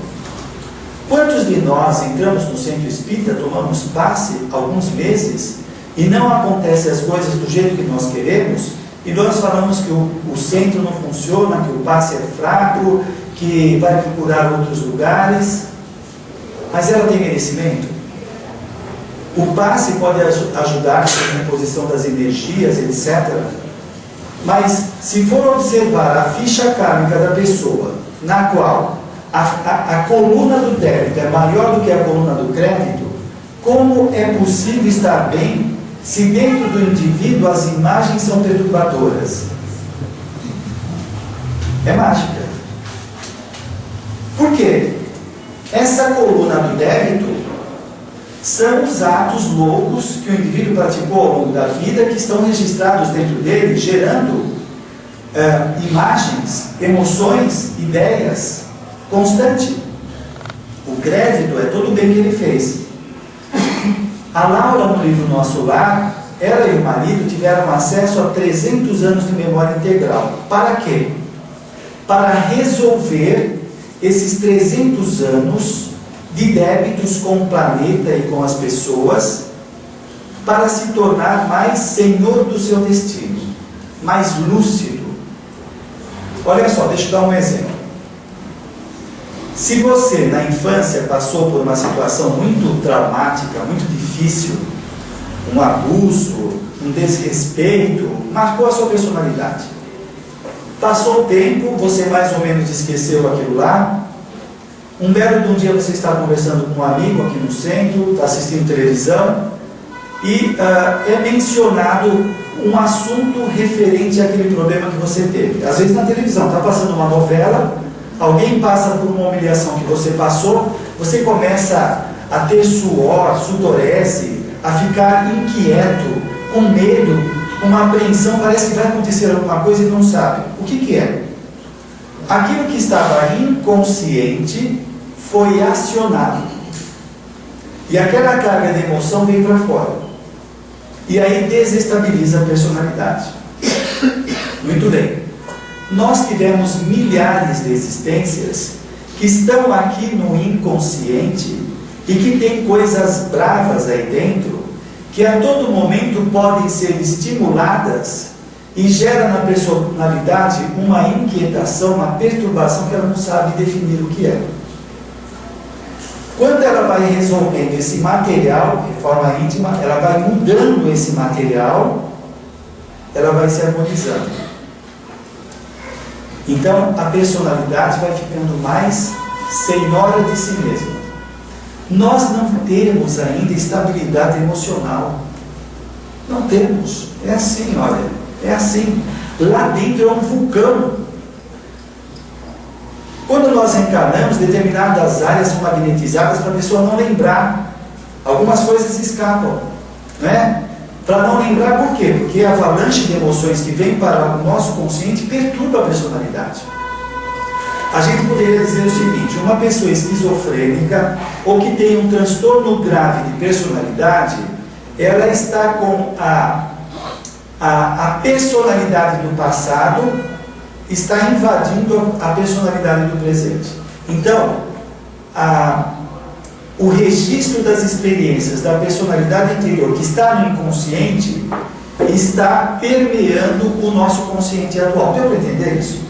[SPEAKER 2] Quantos de nós entramos no centro espírita, tomamos passe alguns meses e não acontecem as coisas do jeito que nós queremos, e nós falamos que o centro não funciona, que o passe é fraco, que vai procurar outros lugares, mas ela tem merecimento? O passe pode ajudar na composição das energias, etc. Mas se for observar a ficha kármica da pessoa, na qual a coluna do débito é maior do que a coluna do crédito, como é possível estar bem se dentro do indivíduo as imagens são perturbadoras? É mágica. Por quê? Essa coluna do débito são os atos loucos que o indivíduo praticou ao longo da vida, que estão registrados dentro dele, gerando imagens, emoções, ideias, constante. O crédito é todo o bem que ele fez. A Laura, no livro Nosso Lar, ela e o marido tiveram acesso a 300 anos de memória integral. Para quê? Para resolver esses 300 anos de débitos com o planeta e com as pessoas, para se tornar mais senhor do seu destino, mais lúcido. Olha só, deixa eu dar um exemplo. Se você na infância passou por uma situação muito traumática, muito difícil, um abuso, um desrespeito, marcou a sua personalidade. Passou o tempo, você mais ou menos esqueceu aquilo lá. Um belo de um dia você está conversando com um amigo aqui no centro, está assistindo televisão, e é mencionado um assunto referente àquele problema que você teve. Às vezes na televisão, está passando uma novela, alguém passa por uma humilhação que você passou, você começa a ter suor, sudorese, a ficar inquieto, com medo, uma apreensão, parece que vai acontecer alguma coisa e não sabe. O que é? Aquilo que estava inconsciente foi acionado. E aquela carga de emoção veio para fora. E aí desestabiliza a personalidade. Muito bem. Nós tivemos milhares de existências que estão aqui no inconsciente e que tem coisas bravas aí dentro, que a todo momento podem ser estimuladas e gera na personalidade uma inquietação, uma perturbação que ela não sabe definir o que é. Quando ela vai resolvendo esse material de forma íntima, ela vai mudando esse material, ela vai se harmonizando. Então a personalidade vai ficando mais senhora de si mesma. Nós não temos ainda estabilidade emocional. Não temos. É assim, olha. É assim. Lá dentro é um vulcão. Quando nós encarnamos, determinadas áreas são magnetizadas para a pessoa não lembrar. Algumas coisas escapam, né? Para não lembrar por quê? Porque a avalanche de emoções que vem para o nosso consciente perturba a personalidade. A gente poderia dizer o seguinte: uma pessoa esquizofrênica ou que tem um transtorno grave de personalidade, ela está com a personalidade do passado, está invadindo a personalidade do presente. Então, o registro das experiências da personalidade interior que está no inconsciente está permeando o nosso consciente atual. Deu para entender isso?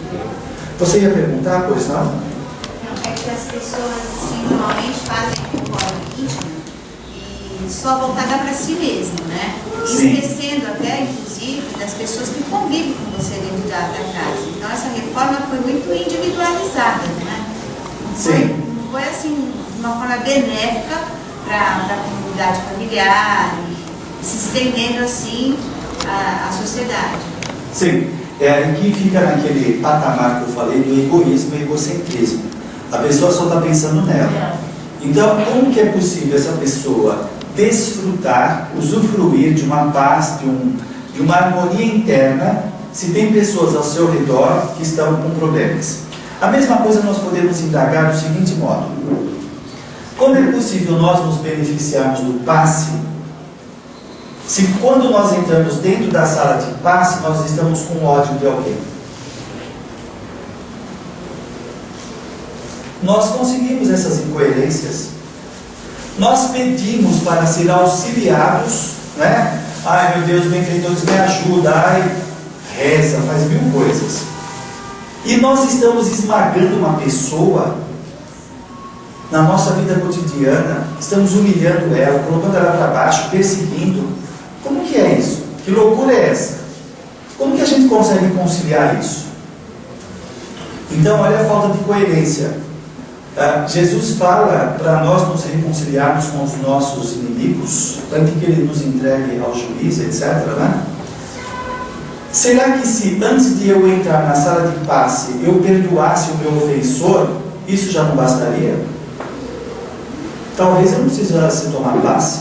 [SPEAKER 2] Você ia perguntar, pois não?
[SPEAKER 3] É que as pessoas assim, normalmente fazem conforme íntimo e só voltada para si mesmo, né? E
[SPEAKER 2] Sim.
[SPEAKER 3] esquecendo até, inclusive, das pessoas que convivem com você dentro da casa. Então essa reforma foi muito individualizada, né?
[SPEAKER 2] Sim.
[SPEAKER 3] Não foi assim, de uma forma benéfica para a comunidade familiar e se estendendo assim à sociedade.
[SPEAKER 2] Sim. É aí que fica naquele patamar que eu falei do egoísmo e egocentrismo. A pessoa só está pensando nela. Então, como que é possível essa pessoa desfrutar, usufruir de uma paz, de uma harmonia interna, se tem pessoas ao seu redor que estão com problemas? A mesma coisa nós podemos indagar do seguinte modo: como é possível nós nos beneficiarmos do passe, se quando nós entramos dentro da sala de passe, nós estamos com ódio de alguém? Nós conseguimos essas incoerências. Nós pedimos para ser auxiliados, né? Ai meu Deus, benfeitores, me ajuda. Ai, reza, faz mil coisas. E nós estamos esmagando uma pessoa na nossa vida cotidiana, estamos humilhando ela, colocando ela para baixo, perseguindo. Como que é isso? Que loucura é essa? Como que a gente consegue conciliar isso? Então, olha a falta de coerência. Jesus fala para nós nos reconciliarmos com os nossos inimigos, antes que Ele nos entregue ao juiz, etc., né? Será que se antes de eu entrar na sala de passe, eu perdoasse o meu ofensor, isso já não bastaria? Talvez eu não precisasse tomar passe.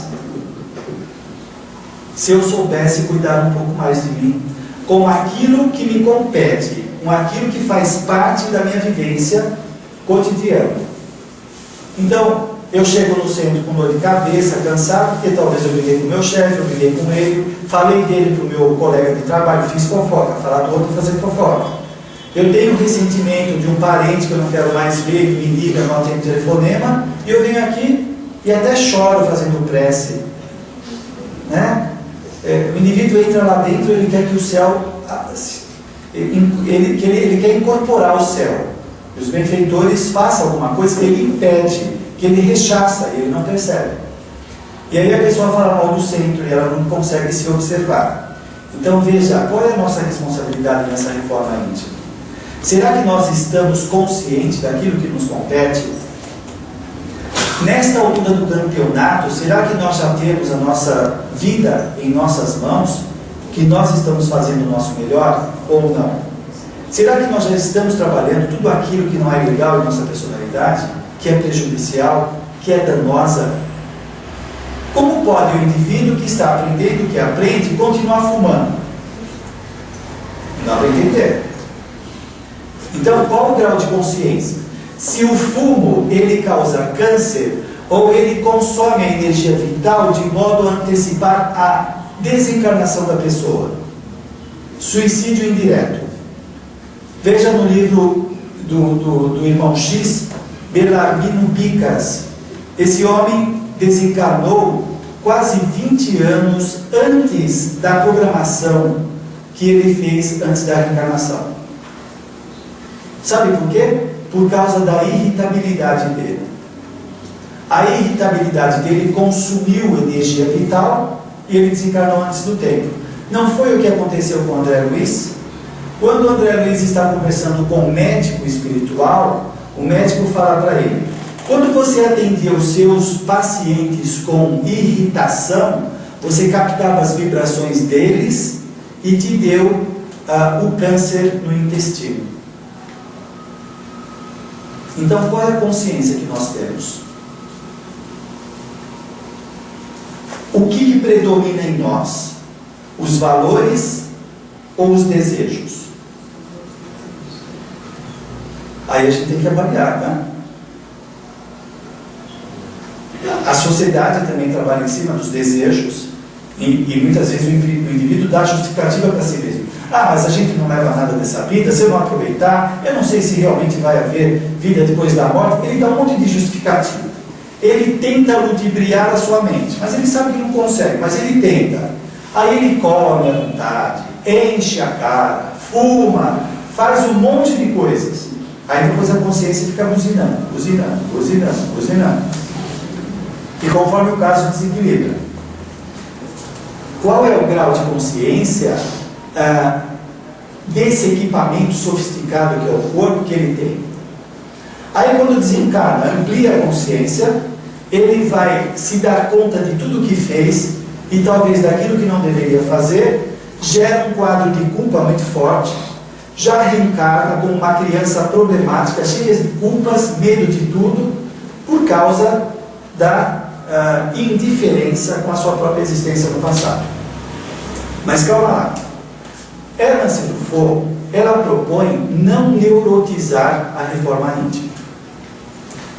[SPEAKER 2] Se eu soubesse cuidar um pouco mais de mim, com aquilo que me compete, com aquilo que faz parte da minha vivência cotidiana. Então, eu chego no centro com dor de cabeça, cansado, porque talvez eu briguei com o meu chefe, eu briguei com ele, falei dele para o meu colega de trabalho, fiz fofoca, falar do outro, fazer fofoca. Eu tenho ressentimento de um parente que eu não quero mais ver, que me liga, não atende telefonema, e eu venho aqui e até choro fazendo prece. Né? O indivíduo entra lá dentro, ele quer que o céu, ele quer incorporar o céu. Os benfeitores façam alguma coisa que ele impede, que ele rechaça, ele não percebe. E aí a pessoa fala mal do centro e ela não consegue se observar. Então veja, qual é a nossa responsabilidade nessa reforma íntima? Será que nós estamos conscientes daquilo que nos compete? Nesta altura do campeonato, será que nós já temos a nossa vida em nossas mãos? Que nós estamos fazendo o nosso melhor ou não? Será que nós já estamos trabalhando tudo aquilo que não é legal em nossa personalidade, que é prejudicial, que é danosa? Como pode o indivíduo que está aprendendo, que aprende, continuar fumando? Não dá para entender. Então, qual o grau de consciência? Se o fumo, ele causa câncer, ou ele consome a energia vital de modo a antecipar a desencarnação da pessoa? Suicídio indireto. Veja no livro do irmão X, Belarmino Bicas. Esse homem desencarnou quase 20 anos antes da programação que ele fez antes da reencarnação. Sabe por quê? Por causa da irritabilidade dele. A irritabilidade dele consumiu energia vital e ele desencarnou antes do tempo. Não foi o que aconteceu com André Luiz? Quando o André Luiz está conversando com um médico espiritual, o médico fala para ele: quando você atendia os seus pacientes com irritação, você captava as vibrações deles e te deu o câncer no intestino. Então, qual é a consciência que nós temos? O que predomina em nós? Os valores ou os desejos? Aí a gente tem que avaliar, tá? A sociedade também trabalha em cima dos desejos e muitas vezes o indivíduo dá justificativa para si mesmo. Ah, mas a gente não leva nada dessa vida, se eu não aproveitar, eu não sei se realmente vai haver vida depois da morte. Ele dá um monte de justificativa. Ele tenta ludibriar a sua mente, mas ele sabe que não consegue, mas ele tenta. Aí ele come à vontade, enche a cara, fuma, faz um monte de coisas. Aí depois a consciência fica buzinando. E conforme o caso desequilibra. Qual é o grau de consciência desse equipamento sofisticado que é o corpo que ele tem? Aí quando desencarna, amplia a consciência, ele vai se dar conta de tudo que fez e talvez daquilo que não deveria fazer, gera um quadro de culpa muito forte, já reencarna como uma criança problemática, cheia de culpas, medo de tudo, por causa da indiferença com a sua própria existência no passado. Mas calma lá. Herman Sefufo ela propõe não neurotizar a reforma íntima.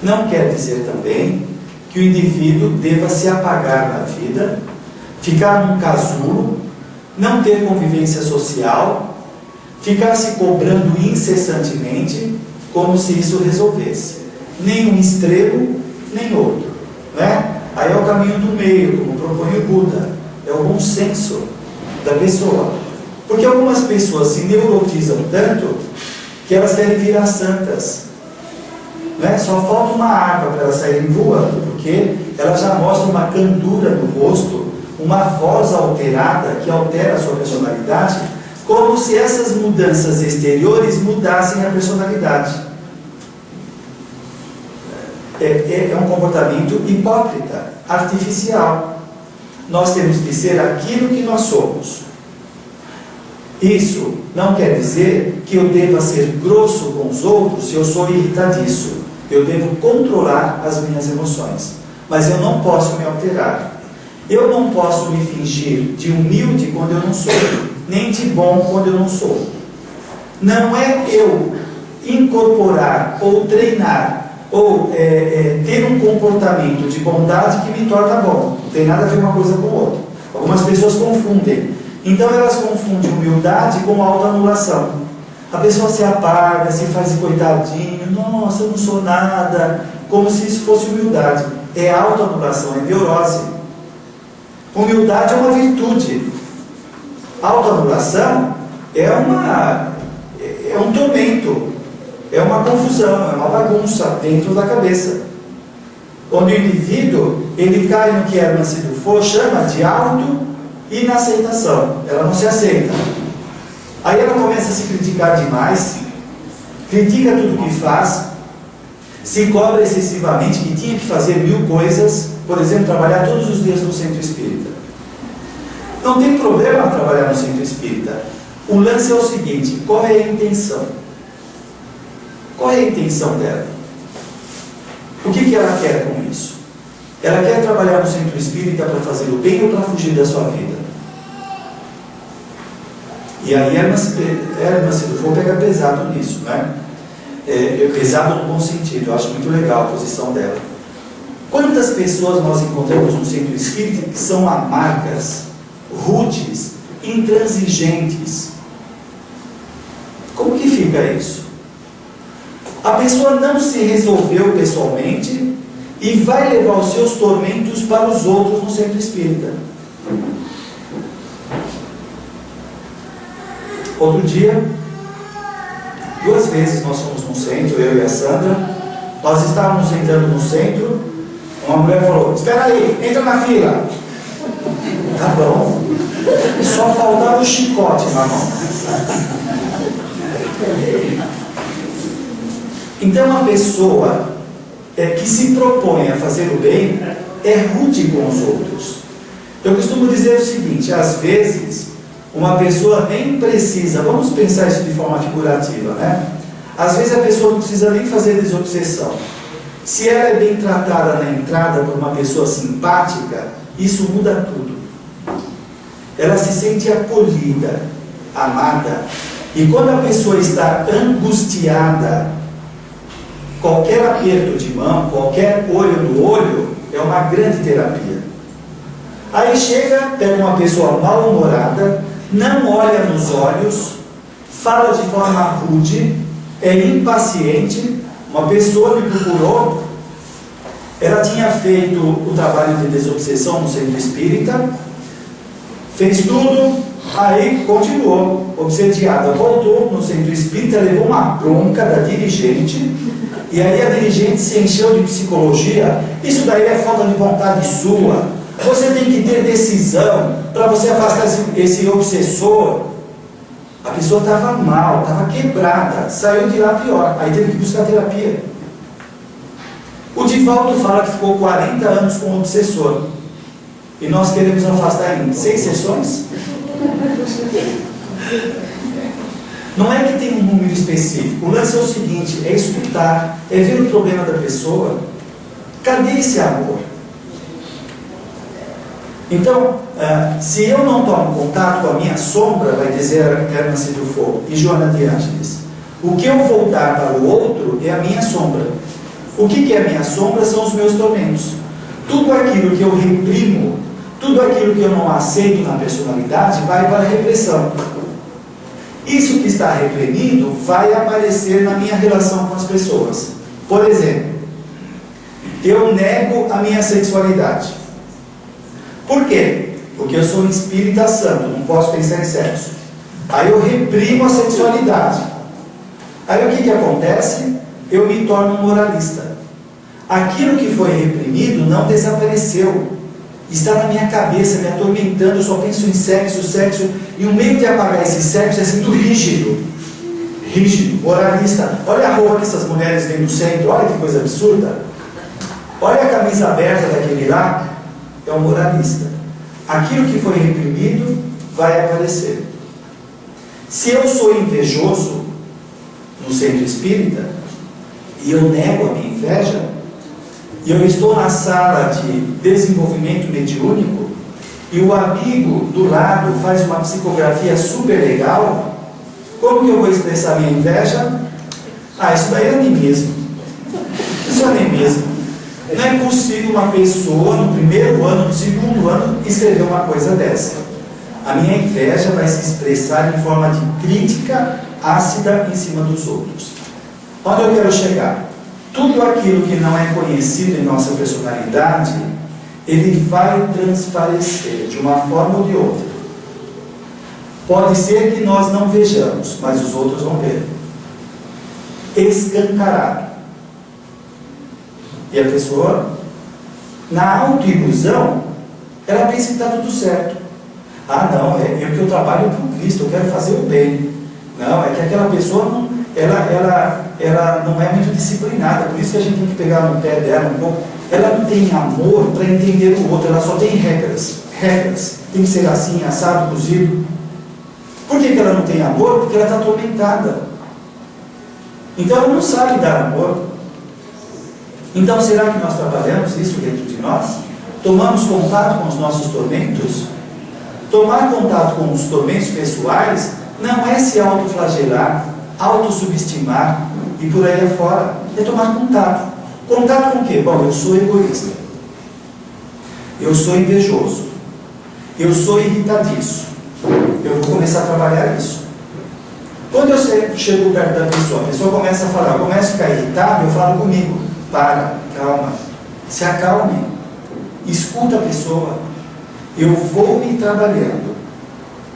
[SPEAKER 2] Não quer dizer também que o indivíduo deva se apagar na vida, ficar num casulo, não ter convivência social, ficar se cobrando incessantemente, como se isso resolvesse. Nem um extremo, nem outro. Né? Aí é o caminho do meio, como propõe o Buda. É o bom senso da pessoa. Porque algumas pessoas se neurotizam tanto que elas querem virar santas. Né? Só falta uma arma para elas saírem voando, porque ela já mostra uma candura no rosto, uma voz alterada que altera a sua personalidade, como se essas mudanças exteriores mudassem a personalidade. É um comportamento hipócrita, artificial. Nós temos que ser aquilo que nós somos. Isso não quer dizer que eu deva ser grosso com os outros se eu sou irritadiço. Eu devo controlar as minhas emoções. Mas eu não posso me alterar. Eu não posso me fingir de humilde quando eu não sou, nem de bom quando eu não sou. Não é eu incorporar ou treinar ou ter um comportamento de bondade que me torna bom. Não tem nada a ver uma coisa com outra. Algumas pessoas confundem. Então elas confundem humildade com autoanulação. A pessoa se apaga, se faz de coitadinho, nossa, eu não sou nada, como se isso fosse humildade. É autoanulação, é neurose. Humildade é uma virtude. Autoanulação é um tormento. É uma confusão, é uma bagunça dentro da cabeça. Onde o indivíduo, ele cai no que Herman Sidufo chama de auto-inaceitação. Ela não se aceita. Aí ela começa a se criticar demais, critica tudo que faz, se cobra excessivamente, que tinha que fazer 1000 coisas, por exemplo, trabalhar todos os dias no centro espírita. Não tem problema trabalhar no centro espírita. O lance é o seguinte: qual é a intenção? Qual é a intenção dela? O que ela quer com isso? Ela quer trabalhar no centro espírita para fazer o bem ou para fugir da sua vida? E aí Herman Sidufo pega pesado nisso, né? Pesado no bom sentido. Eu acho muito legal a posição dela. Quantas pessoas nós encontramos no centro espírita que são amargas, rudes, intransigentes? Como que fica isso? A pessoa não se resolveu pessoalmente e vai levar os seus tormentos para os outros no centro espírita. Outro dia, 2 vezes nós fomos no centro, eu e a Sandra. Nós estávamos entrando no centro, uma mulher falou: espera aí, entra na fila. Tá bom. Só faltava o chicote na mão. Então a pessoa que se propõe a fazer o bem é rude com os outros. Eu costumo dizer o seguinte: às vezes uma pessoa nem precisa, vamos pensar isso de forma figurativa, né? Às vezes a pessoa não precisa nem fazer desobsessão. Se ela é bem tratada na entrada por uma pessoa simpática, isso muda tudo. Ela se sente acolhida, amada. E quando a pessoa está angustiada, qualquer aperto de mão, qualquer olho no olho, é uma grande terapia. Aí chega, pega uma pessoa mal-humorada, não olha nos olhos, fala de forma rude, é impaciente. Uma pessoa me procurou, ela tinha feito o trabalho de desobsessão no centro espírita, fez tudo, aí continuou, obsediada, voltou no centro espírita, levou uma bronca da dirigente, e aí a dirigente se encheu de psicologia. Isso daí é falta de vontade sua, você tem que ter decisão para você afastar esse obsessor. A pessoa estava mal, estava quebrada, saiu de lá pior, aí teve que buscar terapia. O Divaldo fala que ficou 40 anos com o obsessor, e nós queremos afastar em 6 sessões? Não é que tem um número específico. O lance é o seguinte: é escutar, é ver o problema da pessoa. Cadê esse amor? Então, se eu não tomo contato com a minha sombra, vai dizer Hermes do Fogo e Joana de Ângeles, o que eu vou dar para o outro é a minha sombra. O que é a minha sombra? São os meus tormentos. Tudo aquilo que eu reprimo, tudo aquilo que eu não aceito na personalidade, vai para a repressão. Isso que está reprimido vai aparecer na minha relação com as pessoas. Por exemplo, eu nego a minha sexualidade. Por quê? Porque eu sou um espírita santo, não posso pensar em sexo. Aí eu reprimo a sexualidade. Aí o que acontece? Eu me torno um moralista. Aquilo que foi reprimido não desapareceu. Está na minha cabeça, me atormentando, eu só penso em sexo, e o meio de apagar esse sexo é sendo rígido, moralista. Olha a roupa que essas mulheres vêm do centro, olha que coisa absurda. Olha a camisa aberta daquele lá, é um moralista. Aquilo que foi reprimido vai aparecer. Se eu sou invejoso no centro espírita, e eu nego a minha inveja, e eu estou na sala de desenvolvimento mediúnico, e o amigo do lado faz uma psicografia super legal, como que eu vou expressar minha inveja? Isso daí é animismo. Isso é animismo. Não é possível uma pessoa, no primeiro ano, no segundo ano, escrever uma coisa dessa. A minha inveja vai se expressar em forma de crítica ácida em cima dos outros. Onde eu quero chegar? Tudo aquilo que não é conhecido em nossa personalidade, ele vai transparecer de uma forma ou de outra. Pode ser que nós não vejamos, mas os outros vão ver. Escancarado. E a pessoa, na autoilusão, ela pensa que está tudo certo. Não, é que eu trabalho para o Cristo, eu quero fazer o bem. Não, é que aquela pessoa não, ela não é muito disciplinada, por isso que a gente tem que pegar no pé dela um pouco. Ela não tem amor para entender o outro, ela só tem regras. Tem que ser assim, assado, cozido. Por que ela não tem amor? Porque ela está atormentada. Então ela não sabe dar amor. Então será que nós trabalhamos isso dentro de nós? Tomamos contato com os nossos tormentos? Tomar contato com os tormentos pessoais não é se autoflagelar, autossubestimar e por aí afora. É tomar contato. Contato com o quê? Bom, eu sou egoísta. Eu sou invejoso. Eu sou irritadiço. Eu vou começar a trabalhar isso. Quando eu chego perto da pessoa, a pessoa começa a falar, eu começo a ficar irritado, eu falo comigo. Para, calma, se acalme. Escuta a pessoa. Eu vou me trabalhando.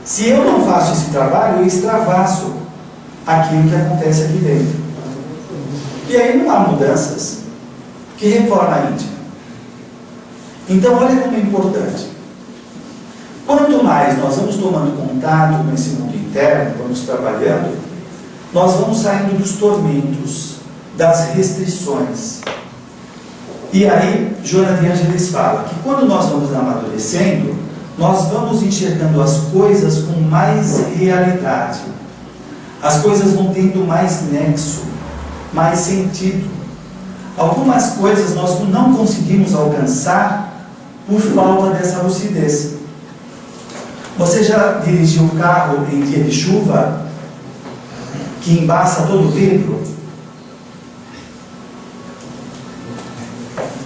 [SPEAKER 2] Se eu não faço esse trabalho, eu extravaso aquilo que acontece aqui dentro. E aí não há mudanças. Que reforma íntima? Então olha como é importante. Quanto mais nós vamos tomando contato com esse mundo interno, vamos trabalhando, nós vamos saindo dos tormentos, das restrições. E aí, Joana de Ângeles fala que quando nós vamos amadurecendo, nós vamos enxergando as coisas com mais realidade. As coisas vão tendo mais nexo, mais sentido. Algumas coisas nós não conseguimos alcançar por falta dessa lucidez. Você já dirigiu um carro em dia de chuva que embaça todo o vidro?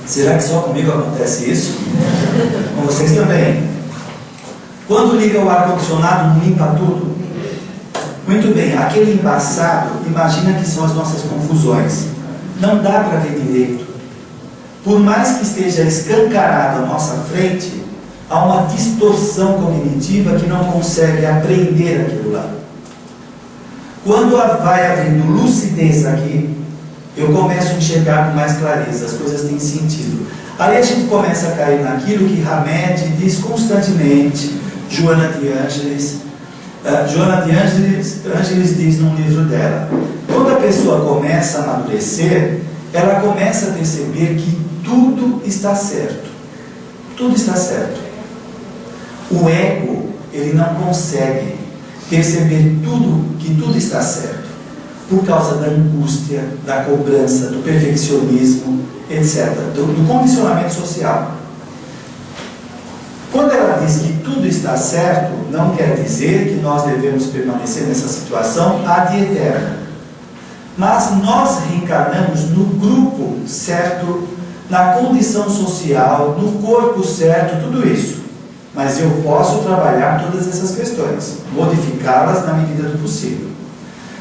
[SPEAKER 2] Será que só comigo acontece isso? Com vocês também. Quando liga o ar-condicionado, não limpa tudo? Muito bem, aquele embaçado, imagina que são as nossas confusões. Não dá para ver direito. Por mais que esteja escancarado à nossa frente, há uma distorção cognitiva que não consegue apreender aquilo lá. Quando vai havendo lucidez aqui, eu começo a enxergar com mais clareza, as coisas têm sentido. Aí a gente começa a cair naquilo que Hamed diz constantemente, Joana de Ângeles. Joana de Ângeles diz num livro dela, quando a pessoa começa a amadurecer, ela começa a perceber que tudo está certo. Tudo está certo. O ego, ele não consegue perceber que tudo está certo, por causa da angústia, da cobrança, do perfeccionismo, etc., do condicionamento social. Quando ela diz que tudo está certo, não quer dizer que nós devemos permanecer nessa situação ad eterno. Mas nós reencarnamos no grupo certo, na condição social, no corpo certo, tudo isso. Mas eu posso trabalhar todas essas questões, modificá-las na medida do possível.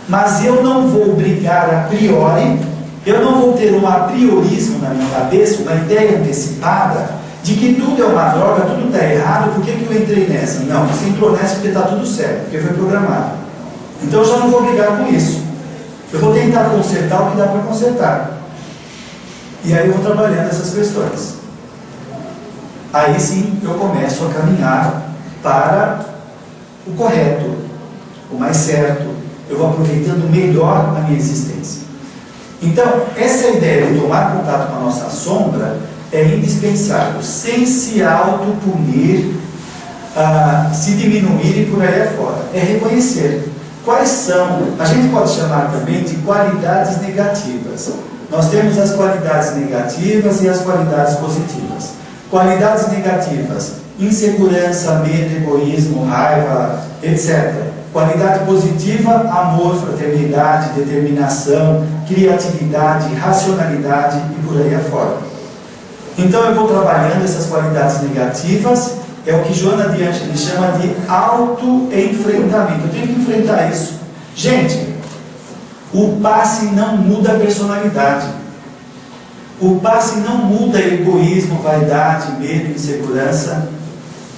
[SPEAKER 2] Mas eu não vou brigar a priori, eu não vou ter um apriorismo na minha cabeça, uma ideia antecipada de que tudo é uma droga, tudo está errado, por que eu entrei nessa? Não, você entrou nessa porque está tudo certo, porque foi programado. Então eu já não vou brigar com isso. Eu vou tentar consertar o que dá para consertar. E aí eu vou trabalhando essas questões. Aí sim eu começo a caminhar para o correto, o mais certo. Eu vou aproveitando melhor a minha existência. Então, essa ideia de tomar contato com a nossa sombra é indispensável, sem se autopunir, se diminuir e por aí afora. É reconhecer quais são, a gente pode chamar também de qualidades negativas. Nós temos as qualidades negativas e as qualidades positivas. Qualidades negativas: insegurança, medo, egoísmo, raiva, etc. Qualidade positiva: amor, fraternidade, determinação, criatividade, racionalidade e por aí afora. Então eu vou trabalhando essas qualidades negativas, é o que Joana de Ângeles chama de autoenfrentamento. Eu tenho que enfrentar isso. Gente, o passe não muda a personalidade. O passe não muda egoísmo, vaidade, medo, insegurança.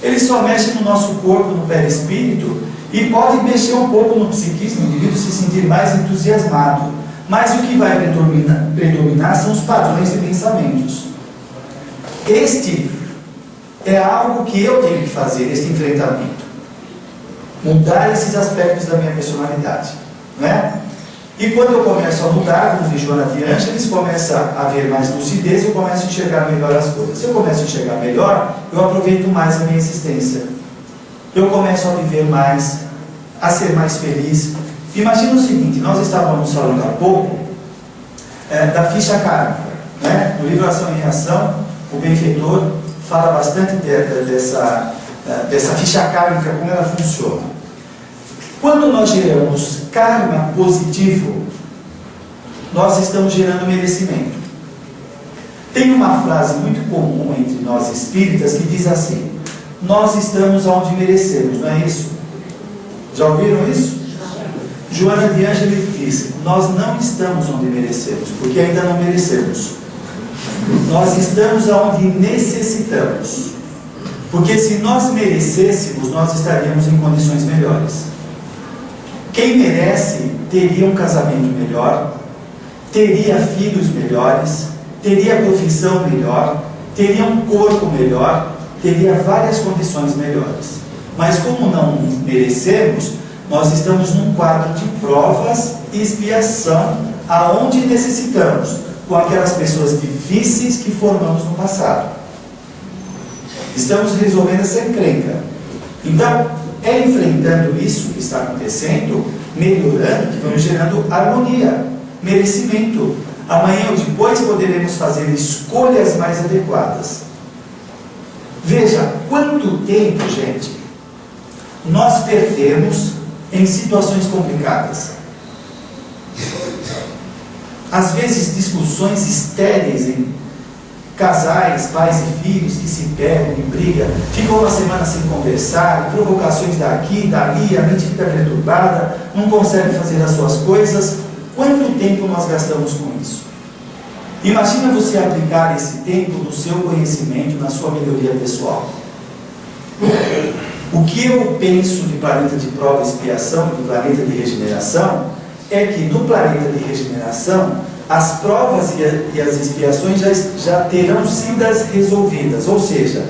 [SPEAKER 2] Ele só mexe no nosso corpo, no perispírito, e pode mexer um pouco no psiquismo, o indivíduo se sentir mais entusiasmado. Mas o que vai predominar são os padrões de pensamentos. Este é algo que eu tenho que fazer, este enfrentamento. Mudar esses aspectos da minha personalidade, não é? E quando eu começo a mudar, como diz Joana de Ângeles, começa a haver mais lucidez, eu começo a enxergar melhor as coisas. Se eu começo a enxergar melhor, eu aproveito mais a minha existência. Eu começo a viver mais, a ser mais feliz. Imagina o seguinte: nós estávamos falando há pouco da ficha kármica, né? No livro Ação e Reação, o benfeitor fala bastante dessa ficha kármica, como ela funciona. Quando nós geramos karma positivo, nós estamos gerando merecimento. Tem uma frase muito comum entre nós espíritas que diz assim: nós estamos onde merecemos, não é isso? Já ouviram isso? Joana de Ângeles diz: nós não estamos onde merecemos, porque ainda não merecemos. Nós estamos onde necessitamos. Porque se nós merecêssemos, nós estaríamos em condições melhores. Quem merece teria um casamento melhor, teria filhos melhores, teria profissão melhor, teria um corpo melhor, teria várias condições melhores. Mas como não merecemos, nós estamos num quadro de provas e expiação aonde necessitamos, com aquelas pessoas difíceis que formamos no passado. Estamos resolvendo essa encrenca. Então, é enfrentando isso que está acontecendo, melhorando, que vamos gerando harmonia, merecimento. Amanhã ou depois poderemos fazer escolhas mais adequadas. Veja quanto tempo, gente, nós perdemos em situações complicadas. Às vezes discussões estéreis em casais, pais e filhos que se pegam e brigam, ficam uma semana sem conversar, provocações daqui, dali, a mente fica perturbada, não consegue fazer as suas coisas. Quanto tempo nós gastamos com isso? Imagina você aplicar esse tempo no seu conhecimento, na sua melhoria pessoal. O que eu penso de planeta de prova e expiação, do planeta de regeneração, é que no planeta de regeneração as provas e as expiações já terão sido resolvidas, ou seja,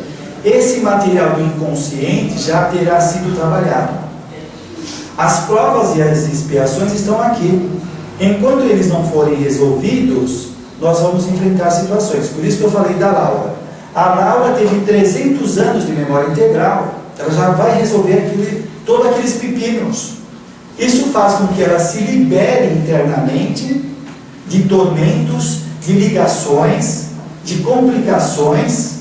[SPEAKER 2] esse material do inconsciente já terá sido trabalhado. As provas e as expiações estão aqui. Enquanto eles não forem resolvidos, nós vamos enfrentar situações. Por isso que eu falei da Laura. A Laura teve 300 anos de memória integral. Ela já vai resolver todos aqueles pepinos. Isso faz com que ela se libere internamente de tormentos, de ligações, de complicações,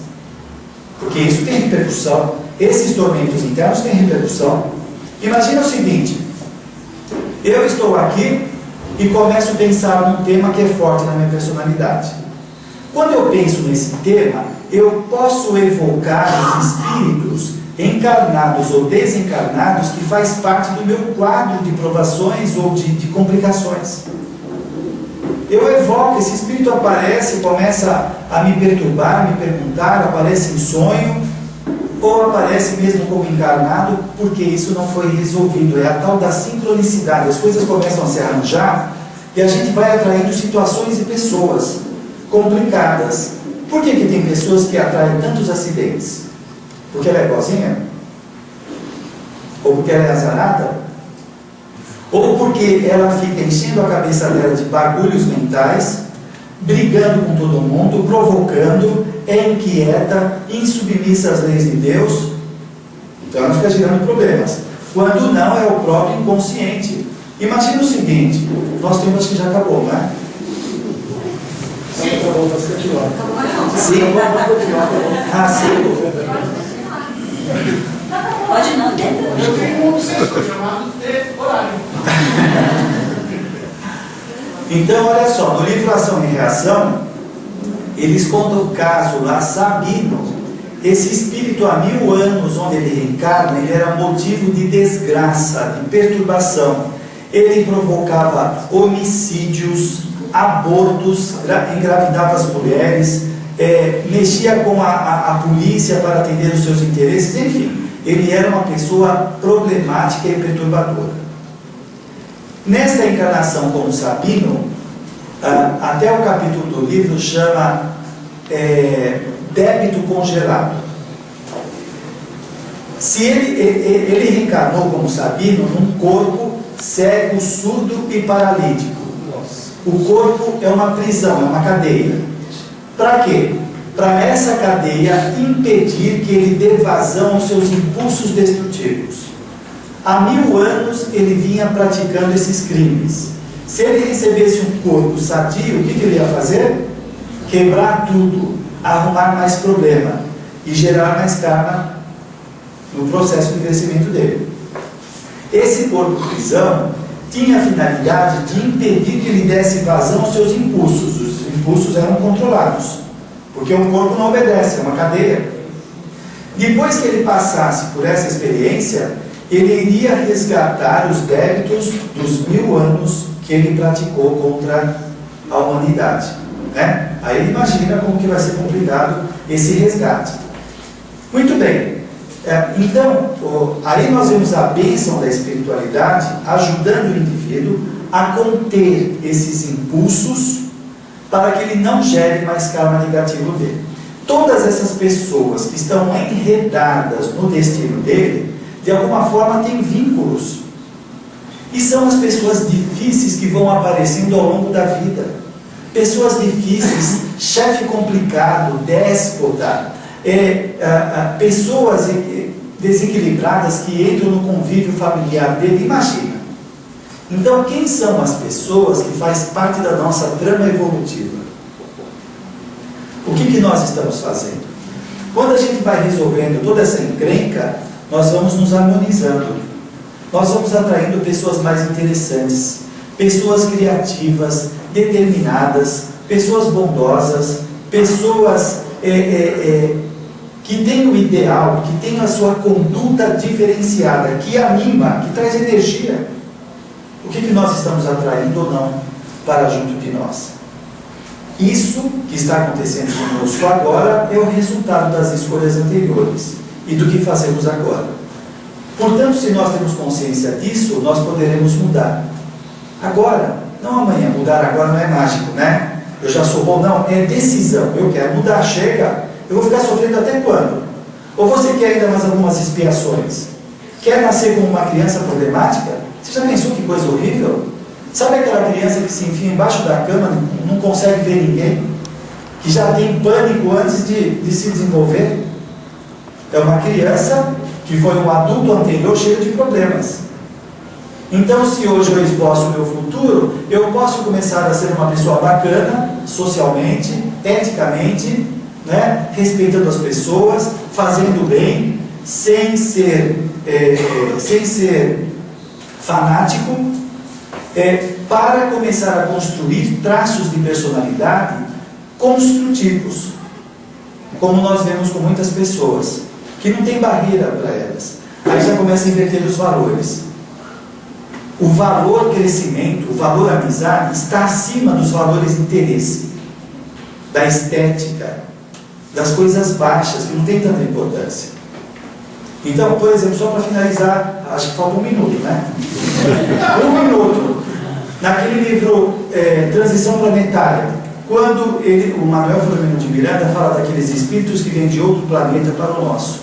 [SPEAKER 2] porque porque isso tem repercussão. Esses tormentos internos têm repercussão. Imagina o seguinte: eu estou aqui e começo a pensar num tema que é forte na minha personalidade. Quando eu penso nesse tema, eu posso evocar os espíritos encarnados ou desencarnados que faz parte do meu quadro de provações ou de complicações. Eu evoco, esse espírito aparece, começa a me perturbar, me perguntar, aparece em sonho, ou aparece mesmo como encarnado, porque isso não foi resolvido. É a tal da sincronicidade. As coisas começam a se arranjar e a gente vai atraindo situações e pessoas complicadas. Por que tem pessoas que atraem tantos acidentes? Porque ela é boazinha? Ou porque ela é azarada? Ou porque ela fica enchendo a cabeça dela de bagulhos mentais, brigando com todo mundo, provocando, é inquieta, insubmissa às leis de Deus? Então ela fica gerando problemas. Quando não, é o próprio inconsciente. Imagina o seguinte: nós temos, acho que já acabou, não é?
[SPEAKER 1] Sim, acabou, pode continuar.
[SPEAKER 2] Sim. Ah, sim.
[SPEAKER 3] Pode não, né?
[SPEAKER 1] Eu tenho um sensor chamado de horário.
[SPEAKER 2] Então, olha só, no livro Ação e Reação, eles contam o caso lá, Sabino. Esse espírito há 1000 anos, onde ele reencarna, ele era motivo de desgraça, de perturbação. Ele provocava homicídios, abortos, engravidava as mulheres, mexia com a polícia para atender os seus interesses, enfim. Ele era uma pessoa problemática e perturbadora. Nesta encarnação como Sabino, até o capítulo do livro chama débito congelado. Se ele reencarnou como Sabino num corpo cego, surdo e paralítico. O corpo é uma prisão, é uma cadeia. Para quê? Para essa cadeia impedir que ele dê vazão aos seus impulsos destrutivos. Há 1000 anos ele vinha praticando esses crimes. Se ele recebesse um corpo sadio, o que ele ia fazer? Quebrar tudo, arrumar mais problema e gerar mais karma no processo de crescimento dele. Esse corpo prisão tinha a finalidade de impedir que ele desse vazão aos seus impulsos. Os impulsos eram controlados, porque o corpo não obedece, é uma cadeia. Depois que ele passasse por essa experiência, ele iria resgatar os débitos dos 1000 anos que ele praticou contra a humanidade, né? Aí imagina como que vai ser complicado esse resgate. Muito bem. Então, aí nós vemos a bênção da espiritualidade ajudando o indivíduo a conter esses impulsos para que ele não gere mais karma negativo dele. Todas essas pessoas que estão enredadas no destino dele, de alguma forma têm vínculos. E são as pessoas difíceis que vão aparecendo ao longo da vida. Pessoas difíceis, chefe complicado, déspota, pessoas desequilibradas que entram no convívio familiar dele, imagina. Então, quem são as pessoas que fazem parte da nossa trama evolutiva? O que nós estamos fazendo? Quando a gente vai resolvendo toda essa encrenca, nós vamos nos harmonizando. Nós vamos atraindo pessoas mais interessantes, pessoas criativas, determinadas, pessoas bondosas, pessoas que têm o ideal, que têm a sua conduta diferenciada, que anima, que traz energia. O que nós estamos atraindo ou não para junto de nós? Isso que está acontecendo conosco agora é o resultado das escolhas anteriores e do que fazemos agora. Portanto, se nós temos consciência disso, nós poderemos mudar. Agora, não amanhã. Mudar agora não é mágico, né? Eu já sou bom, não. É decisão. Eu quero mudar, chega. Eu vou ficar sofrendo até quando? Ou você quer ainda mais algumas expiações? Quer nascer como uma criança problemática? Você já pensou que coisa horrível? Sabe aquela criança que se enfia embaixo da cama, não consegue ver ninguém? Que já tem pânico antes de se desenvolver? É uma criança que foi um adulto anterior cheio de problemas. Então, se hoje eu esboço o meu futuro, eu posso começar a ser uma pessoa bacana, socialmente, eticamente, né? Respeitando as pessoas, fazendo bem, sem ser fanático, para começar a construir traços de personalidade construtivos, como nós vemos com muitas pessoas, que não tem barreira para elas. Aí já começa a inverter os valores. O valor crescimento, o valor amizade está acima dos valores de interesse, da estética, das coisas baixas, que não tem tanta importância. Então, por exemplo, só para finalizar, acho que falta 1 minuto, né? 1 minuto. Naquele livro Transição Planetária, quando o Manuel Filomeno de Miranda fala daqueles espíritos que vêm de outro planeta para o nosso,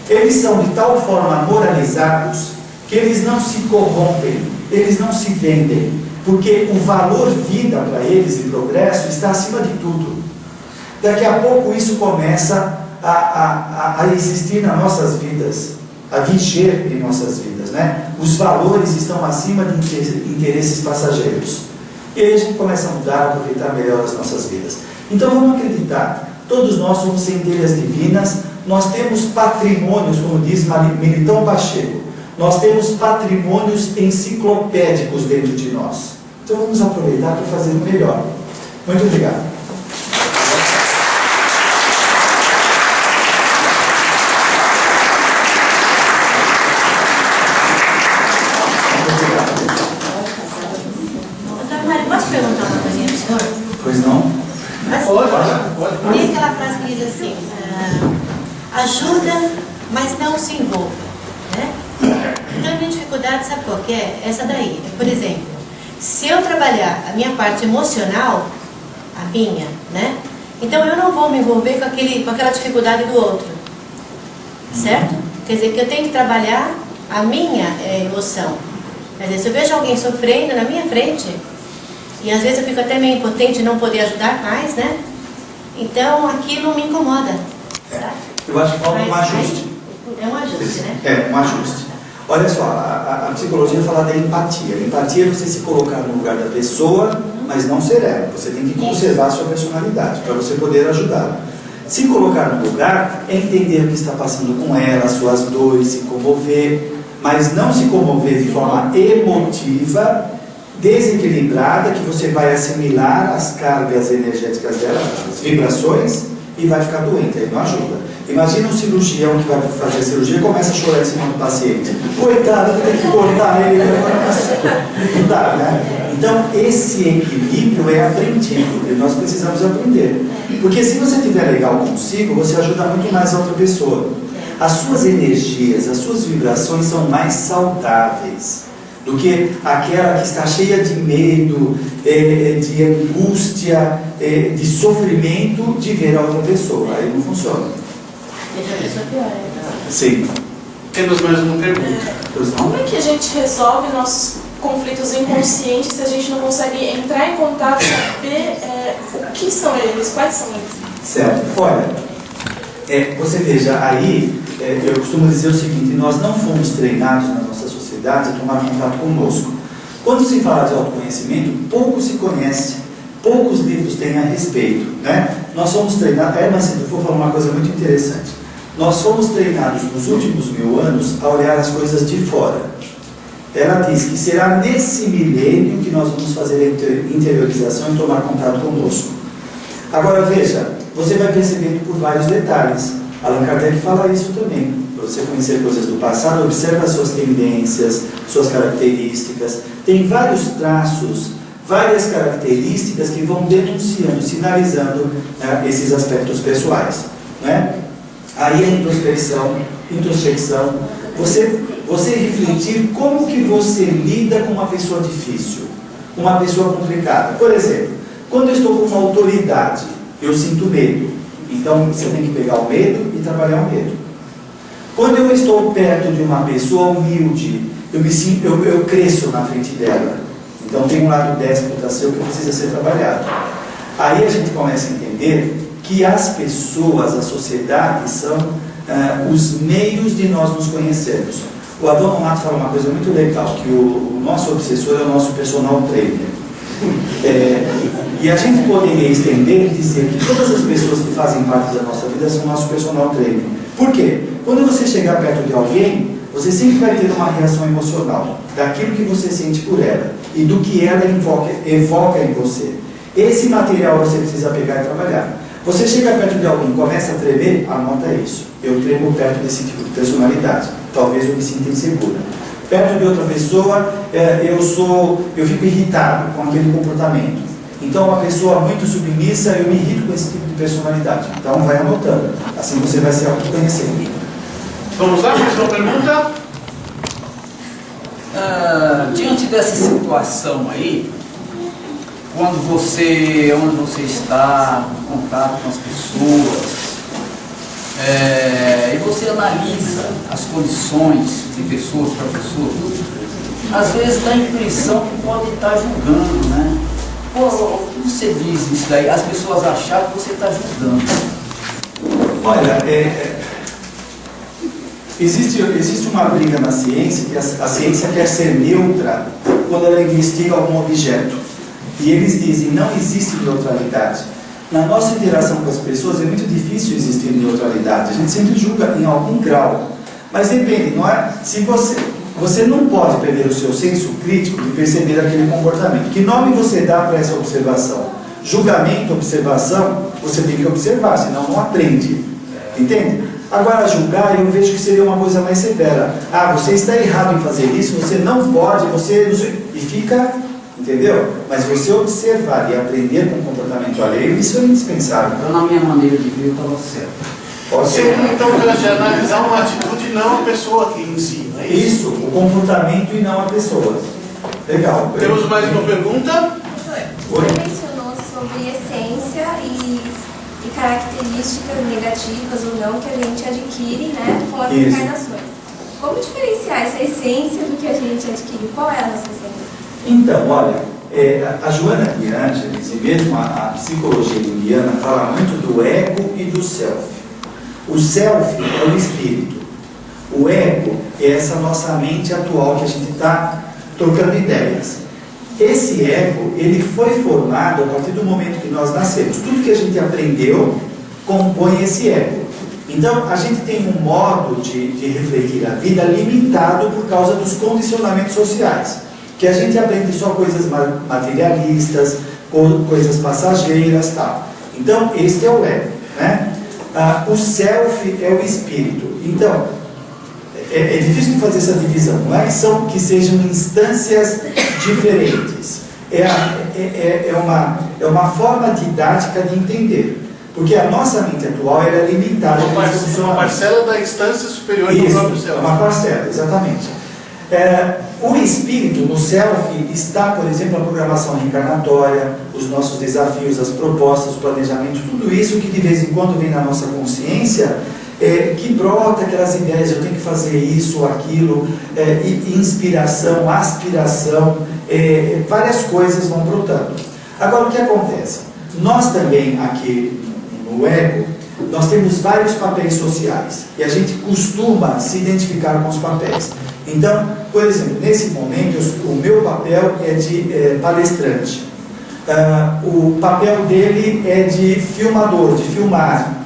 [SPEAKER 2] eles são de tal forma moralizados que eles não se corrompem, eles não se vendem, porque o valor vida para eles e progresso está acima de tudo. Daqui a pouco isso começa a existir nas nossas vidas, a viger em nossas vidas, né? Os valores estão acima de interesses passageiros. E aí a gente começa a mudar, a aproveitar melhor as nossas vidas. Então vamos acreditar, todos nós somos centelhas divinas, nós temos patrimônios, como diz Militão Pacheco, nós temos patrimônios enciclopédicos dentro de nós. Então vamos aproveitar para fazer o melhor. Muito obrigado.
[SPEAKER 4] Posso perguntar uma coisinha para o senhor?
[SPEAKER 2] Pois não?
[SPEAKER 1] Pode.
[SPEAKER 4] Tem aquela frase que diz assim, ajuda, mas não se envolva, né? Então a minha dificuldade, sabe qual que é? Essa daí. Por exemplo, se eu trabalhar a minha parte emocional, a minha, né? Então eu não vou me envolver com aquela dificuldade do outro, certo? Quer dizer que eu tenho que trabalhar a minha emoção. Quer dizer, se eu vejo alguém sofrendo na minha frente, e às vezes eu fico até meio impotente de não poder ajudar mais, né? Então aquilo me incomoda, sabe?
[SPEAKER 2] Eu acho que falta um ajuste.
[SPEAKER 4] É um ajuste, né?
[SPEAKER 2] É, um ajuste. Olha só, a psicologia fala da empatia. Empatia é você se colocar no lugar da pessoa, mas não ser ela. Você tem que conservar a sua personalidade para você poder ajudá-la. Se colocar no lugar é entender o que está passando com ela, as suas dores, se comover, mas não se comover de forma emotiva, desequilibrada, que você vai assimilar as cargas energéticas dela, as vibrações, e vai ficar doente, aí não ajuda. Imagina um cirurgião que vai fazer a cirurgia e começa a chorar em cima do paciente. Coitado, tem que cortar ele. Não dá, né? Então, esse equilíbrio é aprendido, e nós precisamos aprender. Porque se você estiver legal consigo, você ajuda muito mais a outra pessoa. As suas energias, as suas vibrações são mais saudáveis do que aquela que está cheia de medo, de angústia, de sofrimento de ver a outra pessoa. Aí não funciona.
[SPEAKER 4] Deixa a pessoa pior, né?
[SPEAKER 2] Sim.
[SPEAKER 1] Temos mais uma pergunta.
[SPEAKER 5] Como é que a gente resolve nossos conflitos inconscientes se a gente não consegue entrar em contato e saber o que são eles, quais são eles?
[SPEAKER 2] Certo. Olha, você veja, aí eu costumo dizer o seguinte: nós não fomos treinados na nossa sociedade a tomar contato conosco. Quando se fala de autoconhecimento, pouco se conhece, poucos livros têm a respeito, né? Nós fomos treinados, mas eu vou falar uma coisa muito interessante. Nós fomos treinados nos últimos 1000 anos a olhar as coisas de fora. Ela diz que será nesse milênio que nós vamos fazer a interiorização e tomar contato conosco. Agora veja, você vai percebendo por vários detalhes. Allan Kardec fala isso também. Para você conhecer coisas do passado, observe as suas tendências, suas características. Tem vários traços, várias características que vão denunciando, sinalizando esses aspectos pessoais, né? Aí a introspecção, você refletir como que você lida com uma pessoa difícil, uma pessoa complicada. Por exemplo, quando eu estou com uma autoridade, eu sinto medo. Então você tem que pegar o medo e trabalhar o medo. Quando eu estou perto de uma pessoa humilde, eu cresço na frente dela. Então tem um lado déspota seu que precisa ser trabalhado. Aí a gente começa a entender que as pessoas, a sociedade, são os meios de nós nos conhecermos. O Adão Mato fala uma coisa muito legal, que o nosso obsessor é o nosso personal trainer. E a gente poderia estender e dizer que todas as pessoas que fazem parte da nossa vida são nosso personal trainer. Por quê? Quando você chegar perto de alguém, você sempre vai ter uma reação emocional daquilo que você sente por ela e do que ela evoca em você. Esse material você precisa pegar e trabalhar. Você chega perto de alguém e começa a tremer, anota isso. Eu tremo perto desse tipo de personalidade. Talvez eu me sinta insegura. Perto de outra pessoa, eu fico irritado com aquele comportamento. Então, uma pessoa muito submissa, eu me irrito com esse tipo de personalidade. Então, vai anotando. Assim você vai se autoconhecendo.
[SPEAKER 1] Vamos lá, mais uma pergunta?
[SPEAKER 6] Diante dessa situação aí, onde você está, em contato com as pessoas, e você analisa as condições de pessoas para pessoas, às vezes dá a impressão que pode estar julgando, né? Pô, o que você diz isso daí? As pessoas acharam que você está julgando.
[SPEAKER 2] Olha, existe uma briga na ciência, que a ciência quer ser neutra quando ela investiga algum objeto. E eles dizem, não existe neutralidade. Na nossa interação com as pessoas é muito difícil existir neutralidade. A gente sempre julga em algum grau. Mas depende, não é? Se você não pode perder o seu senso crítico de perceber aquele comportamento. Que nome você dá para essa observação? Julgamento, observação, você tem que observar, senão não aprende. Entende? Agora, julgar, eu vejo que seria uma coisa mais severa. Ah, você está errado em fazer isso, você não pode, e fica, entendeu? Mas você observar e aprender com o comportamento alheio, isso é indispensável.
[SPEAKER 6] Então, na minha maneira de ver, eu estava certo.
[SPEAKER 1] Sempre, então, de analisar uma atitude e não a pessoa aqui em si, não é isso?
[SPEAKER 2] Isso, o comportamento e não a pessoa. Legal.
[SPEAKER 1] Temos mais uma pergunta?
[SPEAKER 2] Oi?
[SPEAKER 7] Você mencionou sobre essência e características negativas ou não que a gente adquire, né, com as encarnações. Como diferenciar essa essência do que a gente adquire? Qual é a nossa essência?
[SPEAKER 2] Então, olha, a Joana de Ângeles e mesmo a psicologia junguiana fala muito do ego e do self. O self é o espírito. O ego é essa nossa mente atual que a gente está trocando ideias. Esse ego, ele foi formado a partir do momento que nós nascemos. Tudo que a gente aprendeu compõe esse ego. Então, a gente tem um modo de refletir a vida limitado por causa dos condicionamentos sociais. Que a gente aprende só coisas materialistas, coisas passageiras, tal. Então, este é o ego, né? O self é o espírito. Então, é difícil fazer essa divisão, não é que sejam instâncias diferentes. É uma forma didática de entender. Porque a nossa mente atual era limitada.
[SPEAKER 1] Uma parcela da instância superior do próprio self.
[SPEAKER 2] Uma parcela, exatamente. O espírito, no self, está, por exemplo, a programação reencarnatória, os nossos desafios, as propostas, o planejamento, tudo isso que de vez em quando vem na nossa consciência, que brota aquelas ideias, eu tenho que fazer isso, aquilo, inspiração, aspiração, várias coisas vão brotando. Agora, o que acontece? Nós também, aqui no ego, nós temos vários papéis sociais, e a gente costuma se identificar com os papéis. Então, por exemplo, nesse momento, o meu papel é de palestrante. O papel dele é de filmador, de filmar.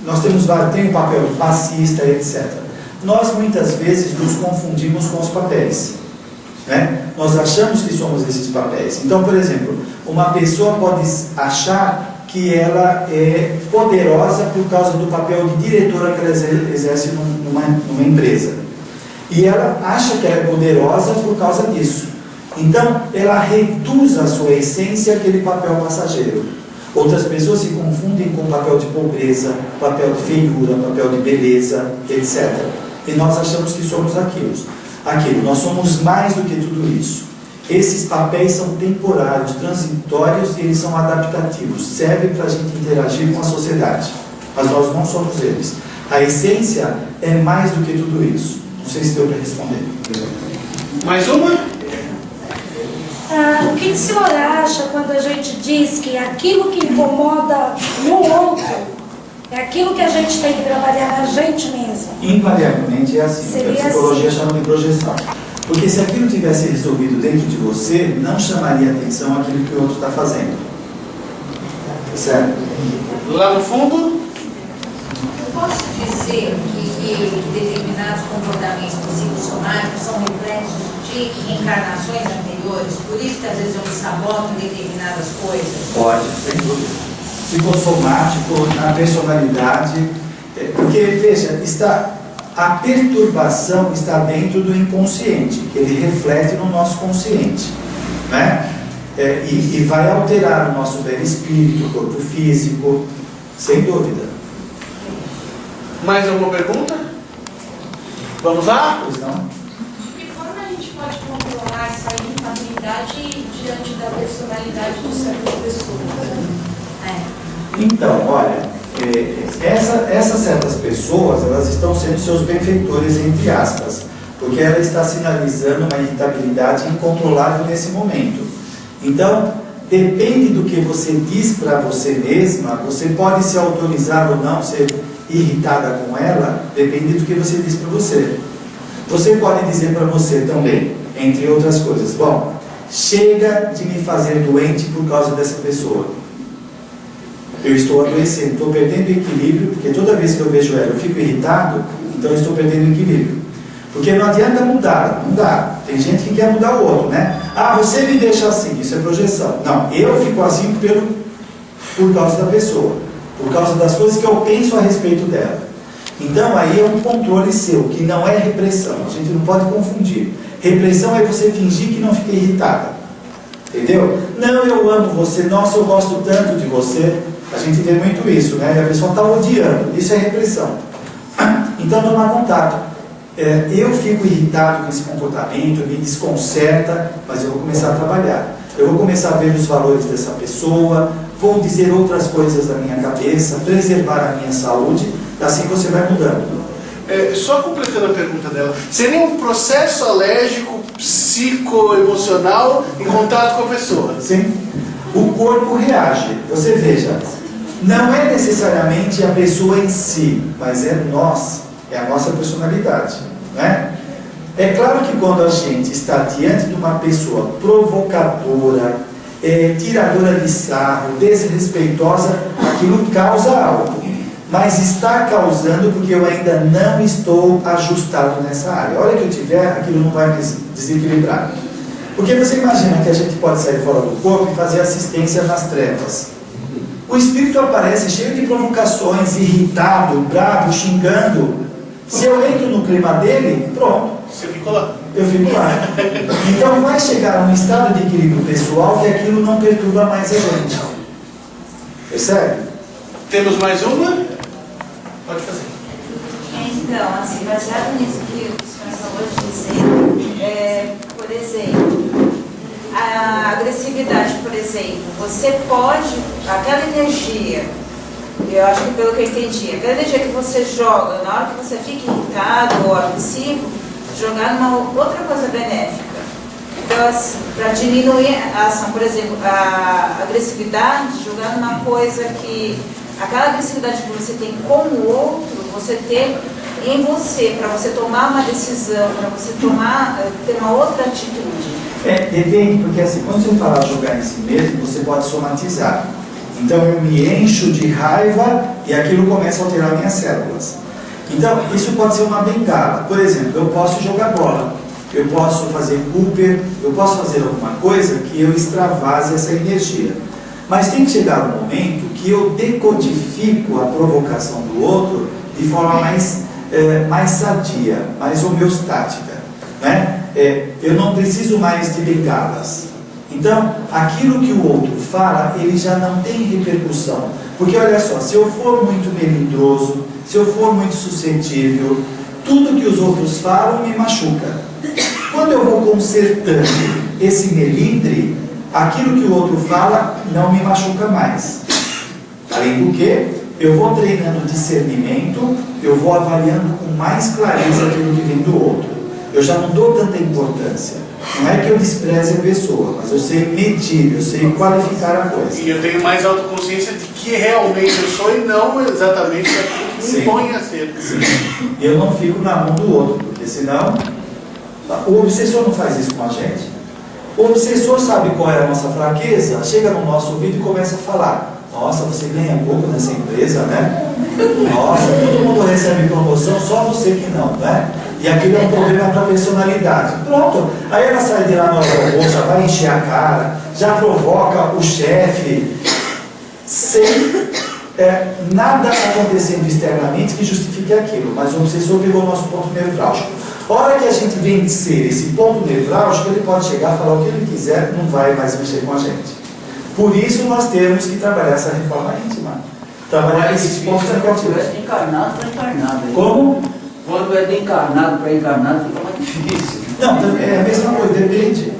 [SPEAKER 2] Nós temos vários, tem o papel de passista, etc. Nós, muitas vezes, nos confundimos com os papéis. Né? Nós achamos que somos esses papéis. Então, por exemplo, uma pessoa pode achar que ela é poderosa por causa do papel de diretora que ela exerce numa empresa. E ela acha que ela é poderosa por causa disso. Então, ela reduz a sua essência àquele papel passageiro. Outras pessoas se confundem com o papel de pobreza, papel de feiura, papel de beleza, etc. E nós achamos que somos aquilo. Nós somos mais do que tudo isso. Esses papéis são temporários, transitórios e eles são adaptativos. Servem para a gente interagir com a sociedade. Mas nós não somos eles. A essência é mais do que tudo isso. Não sei se deu para responder.
[SPEAKER 1] Mais uma?
[SPEAKER 8] O que o senhor acha quando a gente diz que aquilo que incomoda no outro é aquilo que a gente tem que trabalhar na gente mesmo?
[SPEAKER 2] Invariavelmente é assim.
[SPEAKER 8] Seria
[SPEAKER 2] a psicologia
[SPEAKER 8] assim.
[SPEAKER 2] chama de projeção. Porque se aquilo tivesse resolvido dentro de você, não chamaria atenção aquilo que o outro está fazendo. Certo?
[SPEAKER 1] Lá no fundo,
[SPEAKER 9] Posso dizer que determinados comportamentos psicossomáticos são reflexos de reencarnações anteriores, por isso que às vezes eu me saboto em determinadas coisas?
[SPEAKER 2] Pode, sem dúvida. Psicossomático, na personalidade, porque, veja, a perturbação está dentro do inconsciente, que ele reflete no nosso consciente, né? E vai alterar o nosso perispírito, o corpo físico, sem dúvida.
[SPEAKER 1] mais alguma pergunta? Vamos lá?
[SPEAKER 2] Pois não?
[SPEAKER 9] De que forma a gente pode controlar essa irritabilidade diante da personalidade de certas pessoas?
[SPEAKER 2] Então, olha, essas certas pessoas, elas estão sendo seus benfeitores, entre aspas, porque ela está sinalizando uma irritabilidade incontrolável nesse momento. Então, depende do que você diz para você mesma, você pode se autorizar ou não ser irritada com ela, depende do que você diz para você. Você pode dizer para você também, entre outras coisas, bom, chega de me fazer doente por causa dessa pessoa. Eu estou adoecendo, estou perdendo o equilíbrio, porque toda vez que eu vejo ela eu fico irritado, então eu estou perdendo o equilíbrio. Porque não adianta mudar, não dá. Tem gente que quer mudar o outro, né? Ah, você me deixa assim, isso é projeção. Não, eu fico assim por causa da pessoa, por causa das coisas que eu penso a respeito dela. Então aí é um controle seu, que não é repressão, a gente não pode confundir. Repressão é você fingir que não fica irritada. Entendeu? Não, eu amo você, nossa, eu gosto tanto de você. A gente vê muito isso, né? E a pessoa está odiando, isso é repressão. Então tomar contato. Eu fico irritado com esse comportamento, me desconcerta, mas eu vou começar a trabalhar. Eu vou começar a ver os valores dessa pessoa, vou dizer outras coisas da minha cabeça, preservar a minha saúde, assim você vai mudando.
[SPEAKER 1] Só completando a pergunta dela, seria um processo alérgico psicoemocional em contato com a pessoa?
[SPEAKER 2] Sim. O corpo reage. Você veja, não é necessariamente a pessoa em si, mas é nós, é a nossa personalidade, né? É claro que quando a gente está diante de uma pessoa provocadora, tiradora de sarro, desrespeitosa, aquilo causa algo. Mas está causando porque eu ainda não estou ajustado nessa área. A hora que eu tiver, aquilo não vai me desequilibrar. Porque você imagina que a gente pode sair fora do corpo e fazer assistência nas trevas. O espírito aparece cheio de provocações, irritado, bravo, xingando. Se eu entro no clima dele, pronto.
[SPEAKER 1] Você ficou lá.
[SPEAKER 2] Eu fico lá. Então vai chegar a um estado de equilíbrio pessoal que aquilo não perturba mais a gente. Percebe?
[SPEAKER 1] Temos mais uma? Pode fazer.
[SPEAKER 3] Então, assim, baseado nisso que o senhor acabou de dizer, por exemplo, a agressividade, por exemplo, você pode, aquela energia, eu acho que pelo que eu entendi, aquela energia que você joga, na hora que você fica irritado ou agressivo, jogar numa outra coisa benéfica. Então, assim, para diminuir a ação, por exemplo, a agressividade, jogar numa coisa que, aquela agressividade que você tem com o outro, você ter em você, para você tomar uma decisão, para você ter uma outra atitude.
[SPEAKER 2] Depende, porque assim, quando você fala jogar em si mesmo, você pode somatizar. Então eu me encho de raiva e aquilo começa a alterar minhas células. Então, isso pode ser uma bengala. Por exemplo, eu posso jogar bola, eu posso fazer Cooper, eu posso fazer alguma coisa que eu extravase essa energia. Mas tem que chegar um momento que eu decodifico a provocação do outro de forma mais sadia, mais homeostática, né? Eu não preciso mais de bengalas. Então, aquilo que o outro fala, ele já não tem repercussão. Porque olha só, se eu for muito melindroso, se eu for muito suscetível, tudo que os outros falam me machuca. Quando eu vou consertando esse melindre, aquilo que o outro fala não me machuca mais. Além do que, eu vou treinando discernimento, eu vou avaliando com mais clareza aquilo que vem do outro. Eu já não dou tanta importância. Não é que eu despreze a pessoa, mas eu sei medir, eu sei qualificar a coisa.
[SPEAKER 1] E eu tenho mais autoconsciência de que realmente eu sou e não exatamente aquilo que me impõe a ser.
[SPEAKER 2] Sim. Eu não fico na mão do outro, porque senão o obsessor não faz isso com a gente. O obsessor sabe qual é a nossa fraqueza, chega no nosso ouvido e começa a falar. Nossa, você ganha pouco nessa empresa, né? Nossa, todo mundo recebe promoção, só você que não, né? E aquilo é um problema para a personalidade. Pronto, aí ela sai de lá no robô, já vai encher a cara, já provoca o chefe, sem nada acontecendo externamente que justifique aquilo. Mas o obsessor pegou o nosso ponto nevrálgico. A hora que a gente vencer esse ponto nevrálgico, ele pode chegar a falar o que ele quiser, não vai mais mexer com a gente. Por isso nós temos que trabalhar essa reforma íntima. Trabalhar esses pontos negativos.
[SPEAKER 6] É encarnado para encarnado.
[SPEAKER 2] Como?
[SPEAKER 6] Quando é de encarnado para encarnado, fica mais difícil.
[SPEAKER 2] Não, é a mesma coisa, depende.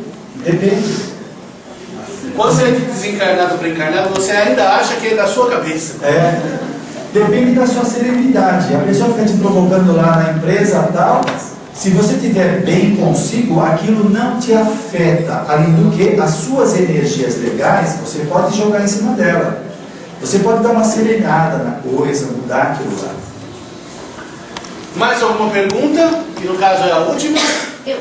[SPEAKER 2] Depende.
[SPEAKER 1] Quando você é de desencarnado para encarnado, você ainda acha que é da sua cabeça.
[SPEAKER 2] Depende da sua serenidade. A pessoa fica te provocando lá na empresa tal. Se você estiver bem consigo, aquilo não te afeta. Além do que, as suas energias legais, você pode jogar em cima dela. Você pode dar uma serenada na coisa, mudar aquilo lá.
[SPEAKER 1] Mais alguma pergunta? Que no caso é a última.
[SPEAKER 3] Eu.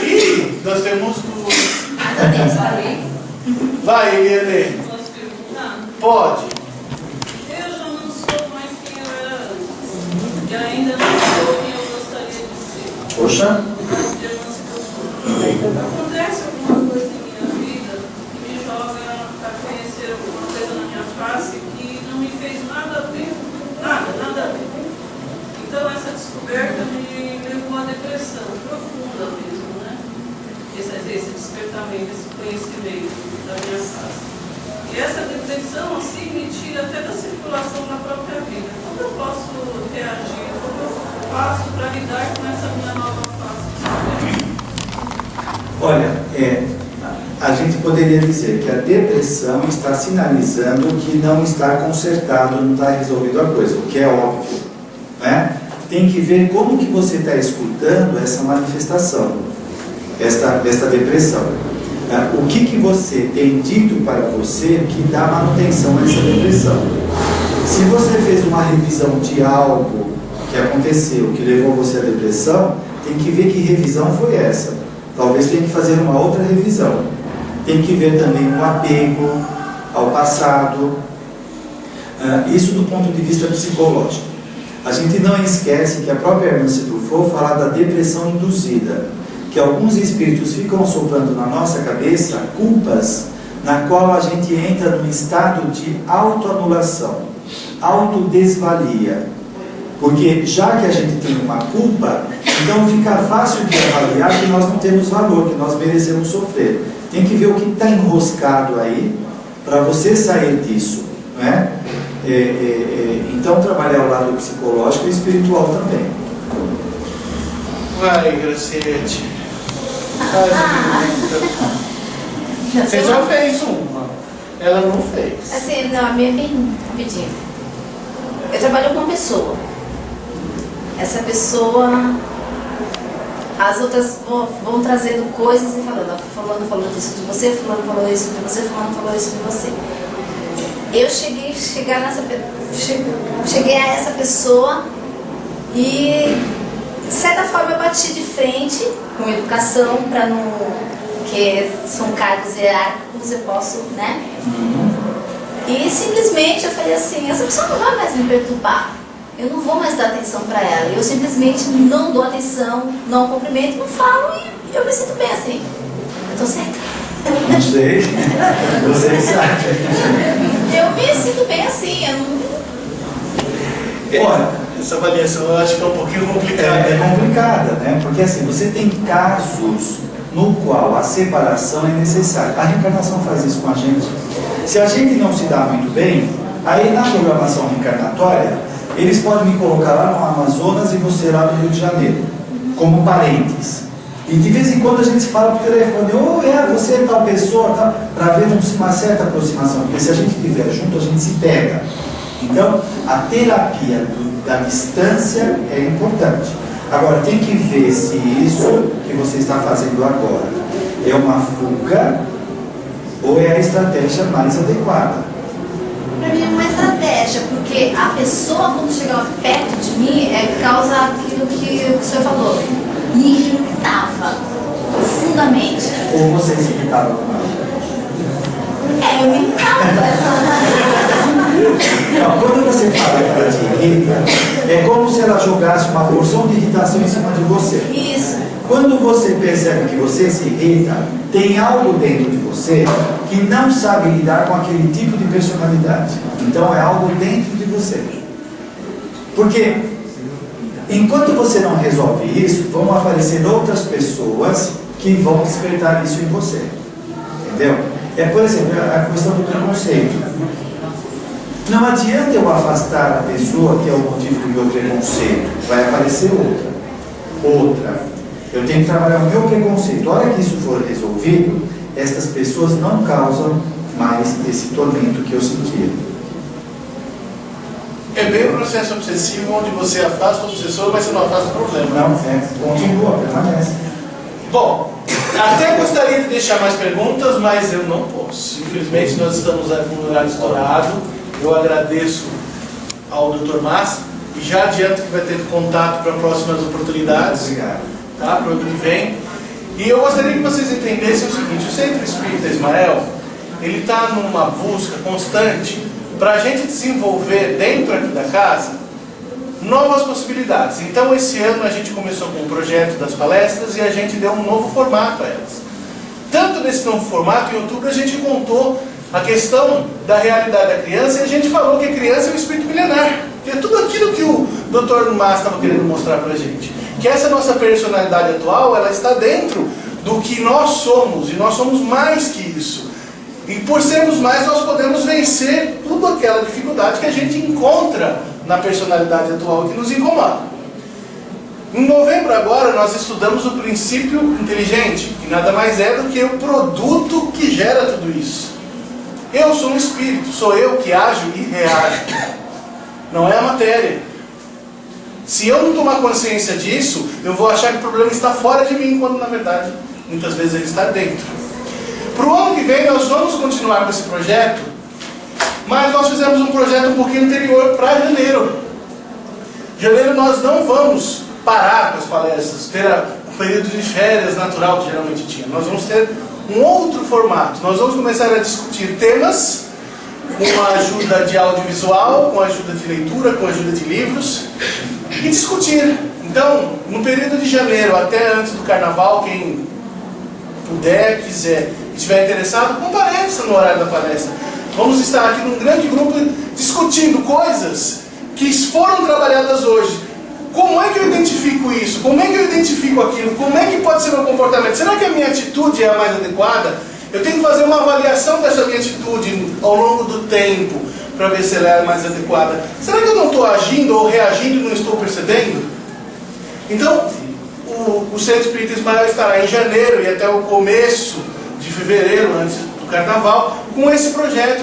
[SPEAKER 1] E nós temos duas. Vai, Eliane.
[SPEAKER 10] Posso perguntar?
[SPEAKER 1] Pode.
[SPEAKER 10] Eu já não sou mais quem eu era antes. E ainda não sou quem eu gostaria de ser.
[SPEAKER 2] Poxa.
[SPEAKER 10] Acontece alguma coisa em minha vida que me joga para conhecer alguma coisa na minha face que não me fez nada bem. Nada bem. Então essa descoberta me levou à depressão profunda mesmo, né? Esse despertamento, esse conhecimento da minha face. E essa depressão, assim, me tira até da circulação da própria vida. Como eu posso reagir? Como eu faço para lidar com essa minha nova face?
[SPEAKER 2] Olha, a gente poderia dizer que a depressão está sinalizando que não está consertado, não está resolvido a coisa, o que é óbvio, né? Tem que ver como que você está escutando essa manifestação, esta depressão. O que você tem dito para você que dá manutenção a essa depressão? Se você fez uma revisão de algo que aconteceu, que levou você à depressão, tem que ver que revisão foi essa. Talvez tenha que fazer uma outra revisão. Tem que ver também o apego ao passado. Isso do ponto de vista psicológico. A gente não esquece que a própria Hermance Truffaut fala da depressão induzida, que alguns espíritos ficam soprando na nossa cabeça culpas na qual a gente entra num estado de autoanulação, autodesvalia. Porque já que a gente tem uma culpa, então fica fácil de avaliar que nós não temos valor, que nós merecemos sofrer. Tem que ver o que está enroscado aí para você sair disso, não é? Então trabalhar o lado psicológico e espiritual também.
[SPEAKER 1] Vai, Graciete. Você já fez uma. Ela não fez.
[SPEAKER 11] Assim, não, a minha é bem rapidinho. Eu trabalho com uma pessoa. Essa pessoa, as outras vão trazendo coisas e falando, fulano falou disso de você, fulano falou isso de você, fulano falou isso de você. Eu cheguei a essa pessoa e de certa forma eu bati de frente com educação para não, porque são cargos hierárquicos, eu posso, né? E simplesmente eu falei assim, essa pessoa não vai mais me perturbar. Eu não vou mais dar atenção para ela. Eu simplesmente não dou atenção, não cumprimento, não falo e eu me sinto bem assim. Eu tô certa?
[SPEAKER 2] Não sei. Você sabe.
[SPEAKER 11] Eu me sinto bem assim. Eu não...
[SPEAKER 2] Olha,
[SPEAKER 1] essa avaliação eu acho que é um pouquinho complicada.
[SPEAKER 2] É complicada, né? Porque assim, você tem casos no qual a separação é necessária. A reencarnação faz isso com a gente. Se a gente não se dá muito bem, aí na programação reencarnatória, eles podem me colocar lá no Amazonas e você lá no Rio de Janeiro, como parentes. E de vez em quando a gente fala por telefone, você é tal pessoa, tá? Para ver uma certa aproximação, porque se a gente estiver junto, a gente se pega. Então, a terapia da distância é importante. Agora, tem que ver se isso que você está fazendo agora é uma fuga ou é a estratégia mais adequada.
[SPEAKER 11] Para mim é uma estratégia, porque a pessoa, quando chega perto de mim, causa aquilo que o senhor falou, me irritava profundamente.
[SPEAKER 2] Ou você se irritava com ela?
[SPEAKER 11] Eu me irritava.
[SPEAKER 2] Então, quando você fala que ela te irrita, é como se ela jogasse uma porção de irritação em cima de você.
[SPEAKER 11] Isso.
[SPEAKER 2] Quando você percebe que você se irrita, tem algo dentro de você que não sabe lidar com aquele tipo de personalidade. Então é algo dentro de você. Porque enquanto você não resolve isso, vão aparecer outras pessoas que vão despertar isso em você. Entendeu? É, por exemplo, a questão do preconceito. Não adianta eu afastar a pessoa que é o motivo do meu preconceito. Vai aparecer outra. Eu tenho que trabalhar o meu preconceito. A hora que isso for resolvido, estas pessoas não causam mais esse tormento que eu sentia.
[SPEAKER 1] É bem o processo obsessivo onde você afasta o obsessor, mas você não afasta o problema.
[SPEAKER 2] Não, continua, permanece.
[SPEAKER 1] Bom, até gostaria de deixar mais perguntas, mas eu não posso. Infelizmente nós estamos com um horário estourado. Eu agradeço ao Dr. Márcio e já adianto que vai ter contato para próximas oportunidades.
[SPEAKER 2] Obrigado.
[SPEAKER 1] Tá, para o ano que vem. E eu gostaria que vocês entendessem o seguinte: o Centro Espírita Ismael, ele está numa busca constante para a gente desenvolver dentro aqui da casa novas possibilidades. Então esse ano a gente começou com o projeto das palestras e a gente deu um novo formato a elas. Tanto nesse novo formato, em outubro a gente contou a questão da realidade da criança e a gente falou que a criança é um espírito milenar, que é tudo aquilo que o Dr. Márcio estava querendo mostrar para a gente. Que essa nossa personalidade atual, ela está dentro do que nós somos, e nós somos mais que isso. E por sermos mais, nós podemos vencer toda aquela dificuldade que a gente encontra na personalidade atual que nos incomoda. Em novembro agora, nós estudamos o princípio inteligente, que nada mais é do que o produto que gera tudo isso. Eu sou um espírito, sou eu que ajo e reajo. Não é a matéria. Se eu não tomar consciência disso, eu vou achar que o problema está fora de mim, quando na verdade, muitas vezes ele está dentro. Para o ano que vem nós vamos continuar com esse projeto, mas nós fizemos um projeto um pouquinho anterior para janeiro. Janeiro nós não vamos parar com as palestras, ter o período de férias natural que geralmente tinha. Nós vamos ter um outro formato. Nós vamos começar a discutir temas com a ajuda de audiovisual, com a ajuda de leitura, com a ajuda de livros, e discutir. Então, no período de janeiro, até antes do carnaval, quem puder, quiser, estiver interessado, compareça no horário da palestra. Vamos estar aqui num grande grupo discutindo coisas que foram trabalhadas hoje. Como é que eu identifico isso? Como é que eu identifico aquilo? Como é que pode ser meu comportamento? Será que a minha atitude é a mais adequada? Eu tenho que fazer uma avaliação dessa minha atitude ao longo do tempo para ver se ela é a mais adequada. Será que eu não estou agindo ou reagindo e não estou percebendo? Então, o Centro Espírita Ismael estará em janeiro e até o começo de fevereiro, antes do carnaval, com esse projeto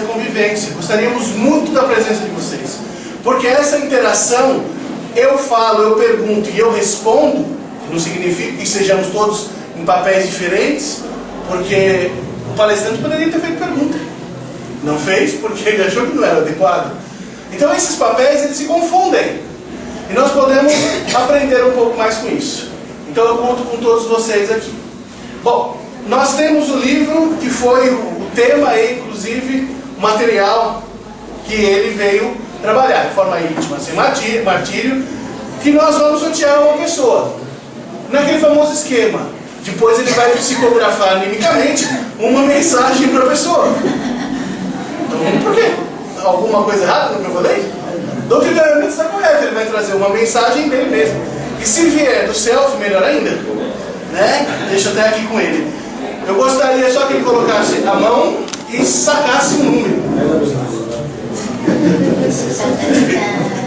[SPEAKER 1] Convivência. Gostaríamos muito da presença de vocês, porque essa interação, eu falo, eu pergunto e eu respondo, não significa que sejamos todos em papéis diferentes, porque o palestrante poderia ter feito pergunta. Não fez porque ele achou que não era adequado. Então esses papéis, eles se confundem. E nós podemos aprender um pouco mais com isso. Então eu conto com todos vocês aqui. Bom, nós temos o livro que foi o tema e inclusive o material que ele veio trabalhar de forma íntima, sem martírio, que nós vamos sortear uma pessoa. Naquele famoso esquema. Depois ele vai psicografar animicamente uma mensagem para a pessoa. Então, por quê? Alguma coisa errada no que eu falei? Doutrinariamente está correto, ele vai trazer uma mensagem dele mesmo. E se vier do self, melhor ainda, né? Deixa eu até aqui com ele. Eu gostaria só que ele colocasse a mão e sacasse um número.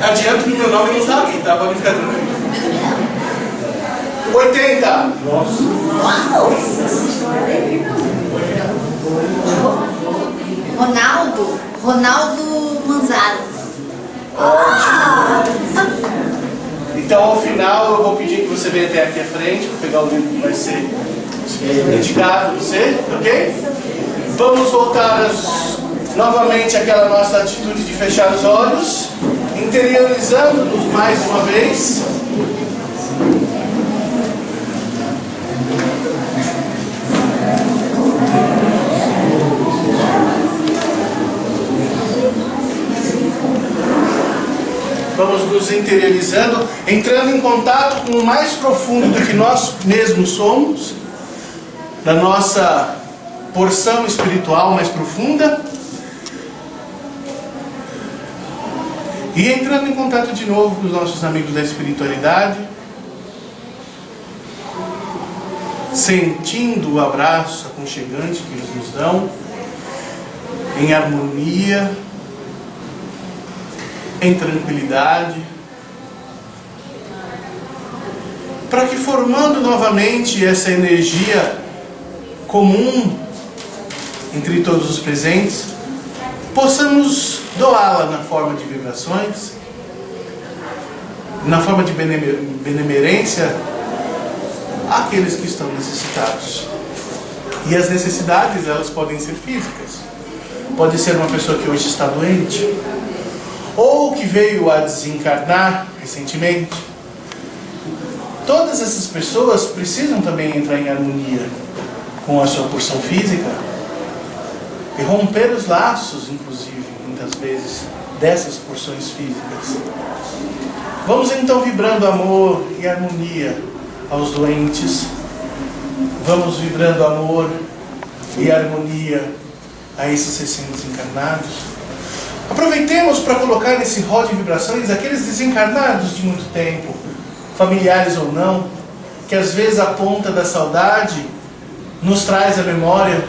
[SPEAKER 1] Adianto que o meu nome não está aqui, tá? Pode ficar tranquilo. 80.
[SPEAKER 11] Ronaldo Manzaro.
[SPEAKER 1] Então, ao final, eu vou pedir que você venha até aqui à frente para pegar o livro que vai ser dedicado a você, ok? Vamos voltar novamente àquela nossa atitude de fechar os olhos, interiorizando-nos mais uma vez. vamos nos interiorizando, entrando em contato com o mais profundo do que nós mesmos somos, da nossa porção espiritual mais profunda, e entrando em contato de novo com os nossos amigos da espiritualidade, sentindo o abraço aconchegante que eles nos dão, em harmonia, em tranquilidade, para que, formando novamente essa energia comum entre todos os presentes, possamos doá-la na forma de vibrações, na forma de benemerência àqueles que estão necessitados. E as necessidades, elas podem ser físicas. Pode ser uma pessoa que hoje está doente, ou que veio a desencarnar recentemente. Todas essas pessoas precisam também entrar em harmonia com a sua porção física e romper os laços, inclusive, muitas vezes, dessas porções físicas. Vamos então vibrando amor e harmonia aos doentes. Vamos vibrando amor e harmonia a esses recém-desencarnados. Aproveitemos para colocar nesse rol de vibrações aqueles desencarnados de muito tempo, familiares ou não, que às vezes a ponta da saudade nos traz a memória.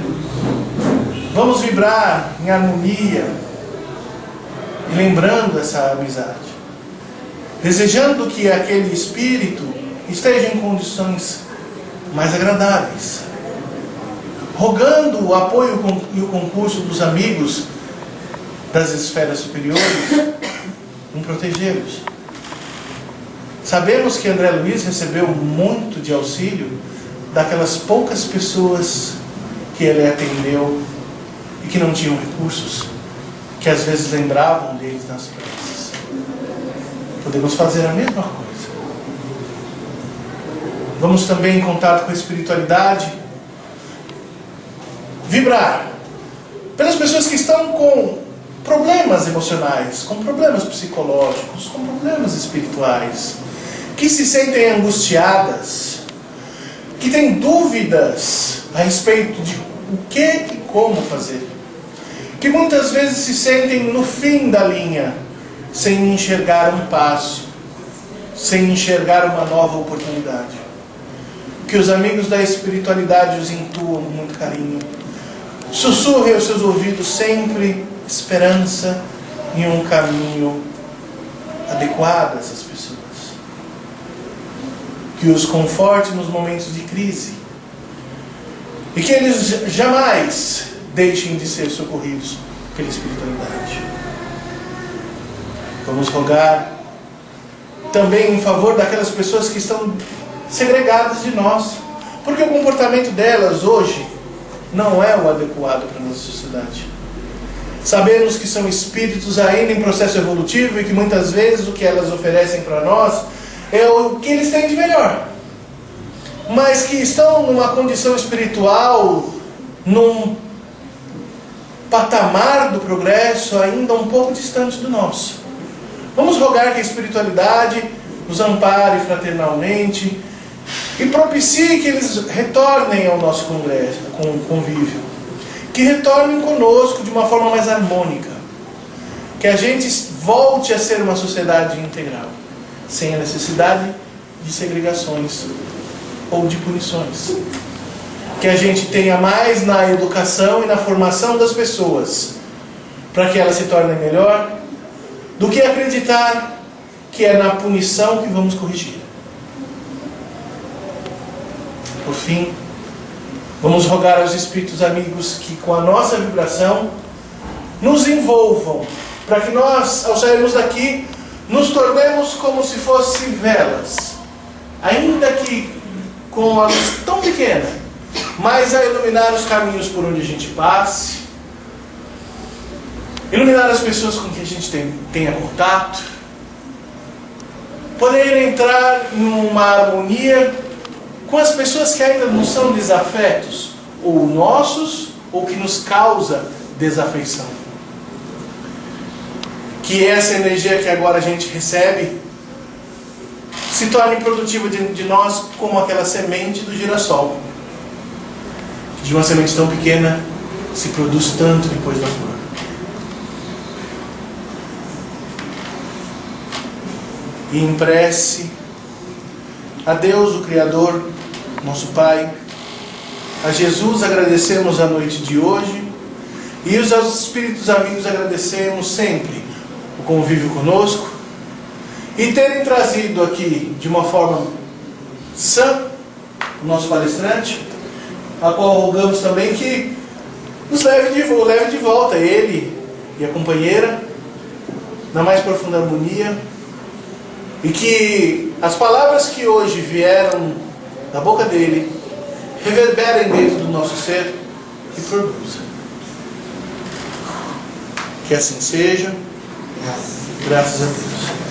[SPEAKER 1] Vamos vibrar em harmonia e lembrando essa amizade, desejando que aquele espírito esteja em condições mais agradáveis, rogando o apoio e o concurso dos amigos das esferas superiores em protegê-los. Sabemos que André Luiz recebeu muito de auxílio daquelas poucas pessoas que ele atendeu e que não tinham recursos, que às vezes lembravam deles nas preces. Podemos fazer a mesma coisa. Vamos também em contato com a espiritualidade, vibrar pelas pessoas que estão com problemas emocionais, com problemas psicológicos, com problemas espirituais, que se sentem angustiadas, que têm dúvidas a respeito de o que e como fazer, que muitas vezes se sentem no fim da linha, sem enxergar um passo, sem enxergar uma nova oportunidade. Que os amigos da espiritualidade os intuam com muito carinho, sussurrem aos seus ouvidos sempre esperança em um caminho adequado a essas pessoas. Que os conforte nos momentos de crise e que eles jamais deixem de ser socorridos pela espiritualidade. Vamos rogar também em favor daquelas pessoas que estão segregadas de nós, porque o comportamento delas hoje não é o adequado para a nossa sociedade. Sabemos que são espíritos ainda em processo evolutivo e que muitas vezes o que elas oferecem para nós é o que eles têm de melhor, mas que estão numa condição espiritual, num patamar do progresso ainda um pouco distante do nosso. Vamos rogar que a espiritualidade nos ampare fraternalmente e propicie que eles retornem ao nosso congresso, convívio, que retornem conosco de uma forma mais harmônica, que a gente volte a ser uma sociedade integral, sem a necessidade de segregações ou de punições. Que a gente tenha mais na educação e na formação das pessoas, para que elas se tornem melhor, do que acreditar que é na punição que vamos corrigir. Por fim, vamos rogar aos espíritos amigos que com a nossa vibração nos envolvam, para que nós, ao sairmos daqui, nos tornemos como se fossem velas, ainda que com uma luz tão pequena, mas a iluminar os caminhos por onde a gente passe, iluminar as pessoas com quem a gente tenha contato, poder entrar numa harmonia com as pessoas que ainda não são desafetos, ou nossos, ou que nos causa desafeição. que essa energia que agora a gente recebe se torne produtiva dentro de nós, como aquela semente do girassol. De uma semente tão pequena se produz tanto depois da flor. E em prece a Deus, o Criador, nosso Pai, a Jesus agradecemos a noite de hoje, e aos Espíritos amigos agradecemos sempre o convívio conosco e terem trazido aqui de uma forma sã o nosso palestrante, a qual rogamos também que nos leve de volta, ele e a companheira, na mais profunda harmonia, e que as palavras que hoje vieram da boca dele reverberem dentro do nosso ser e produzam. Que assim seja, graças a Deus.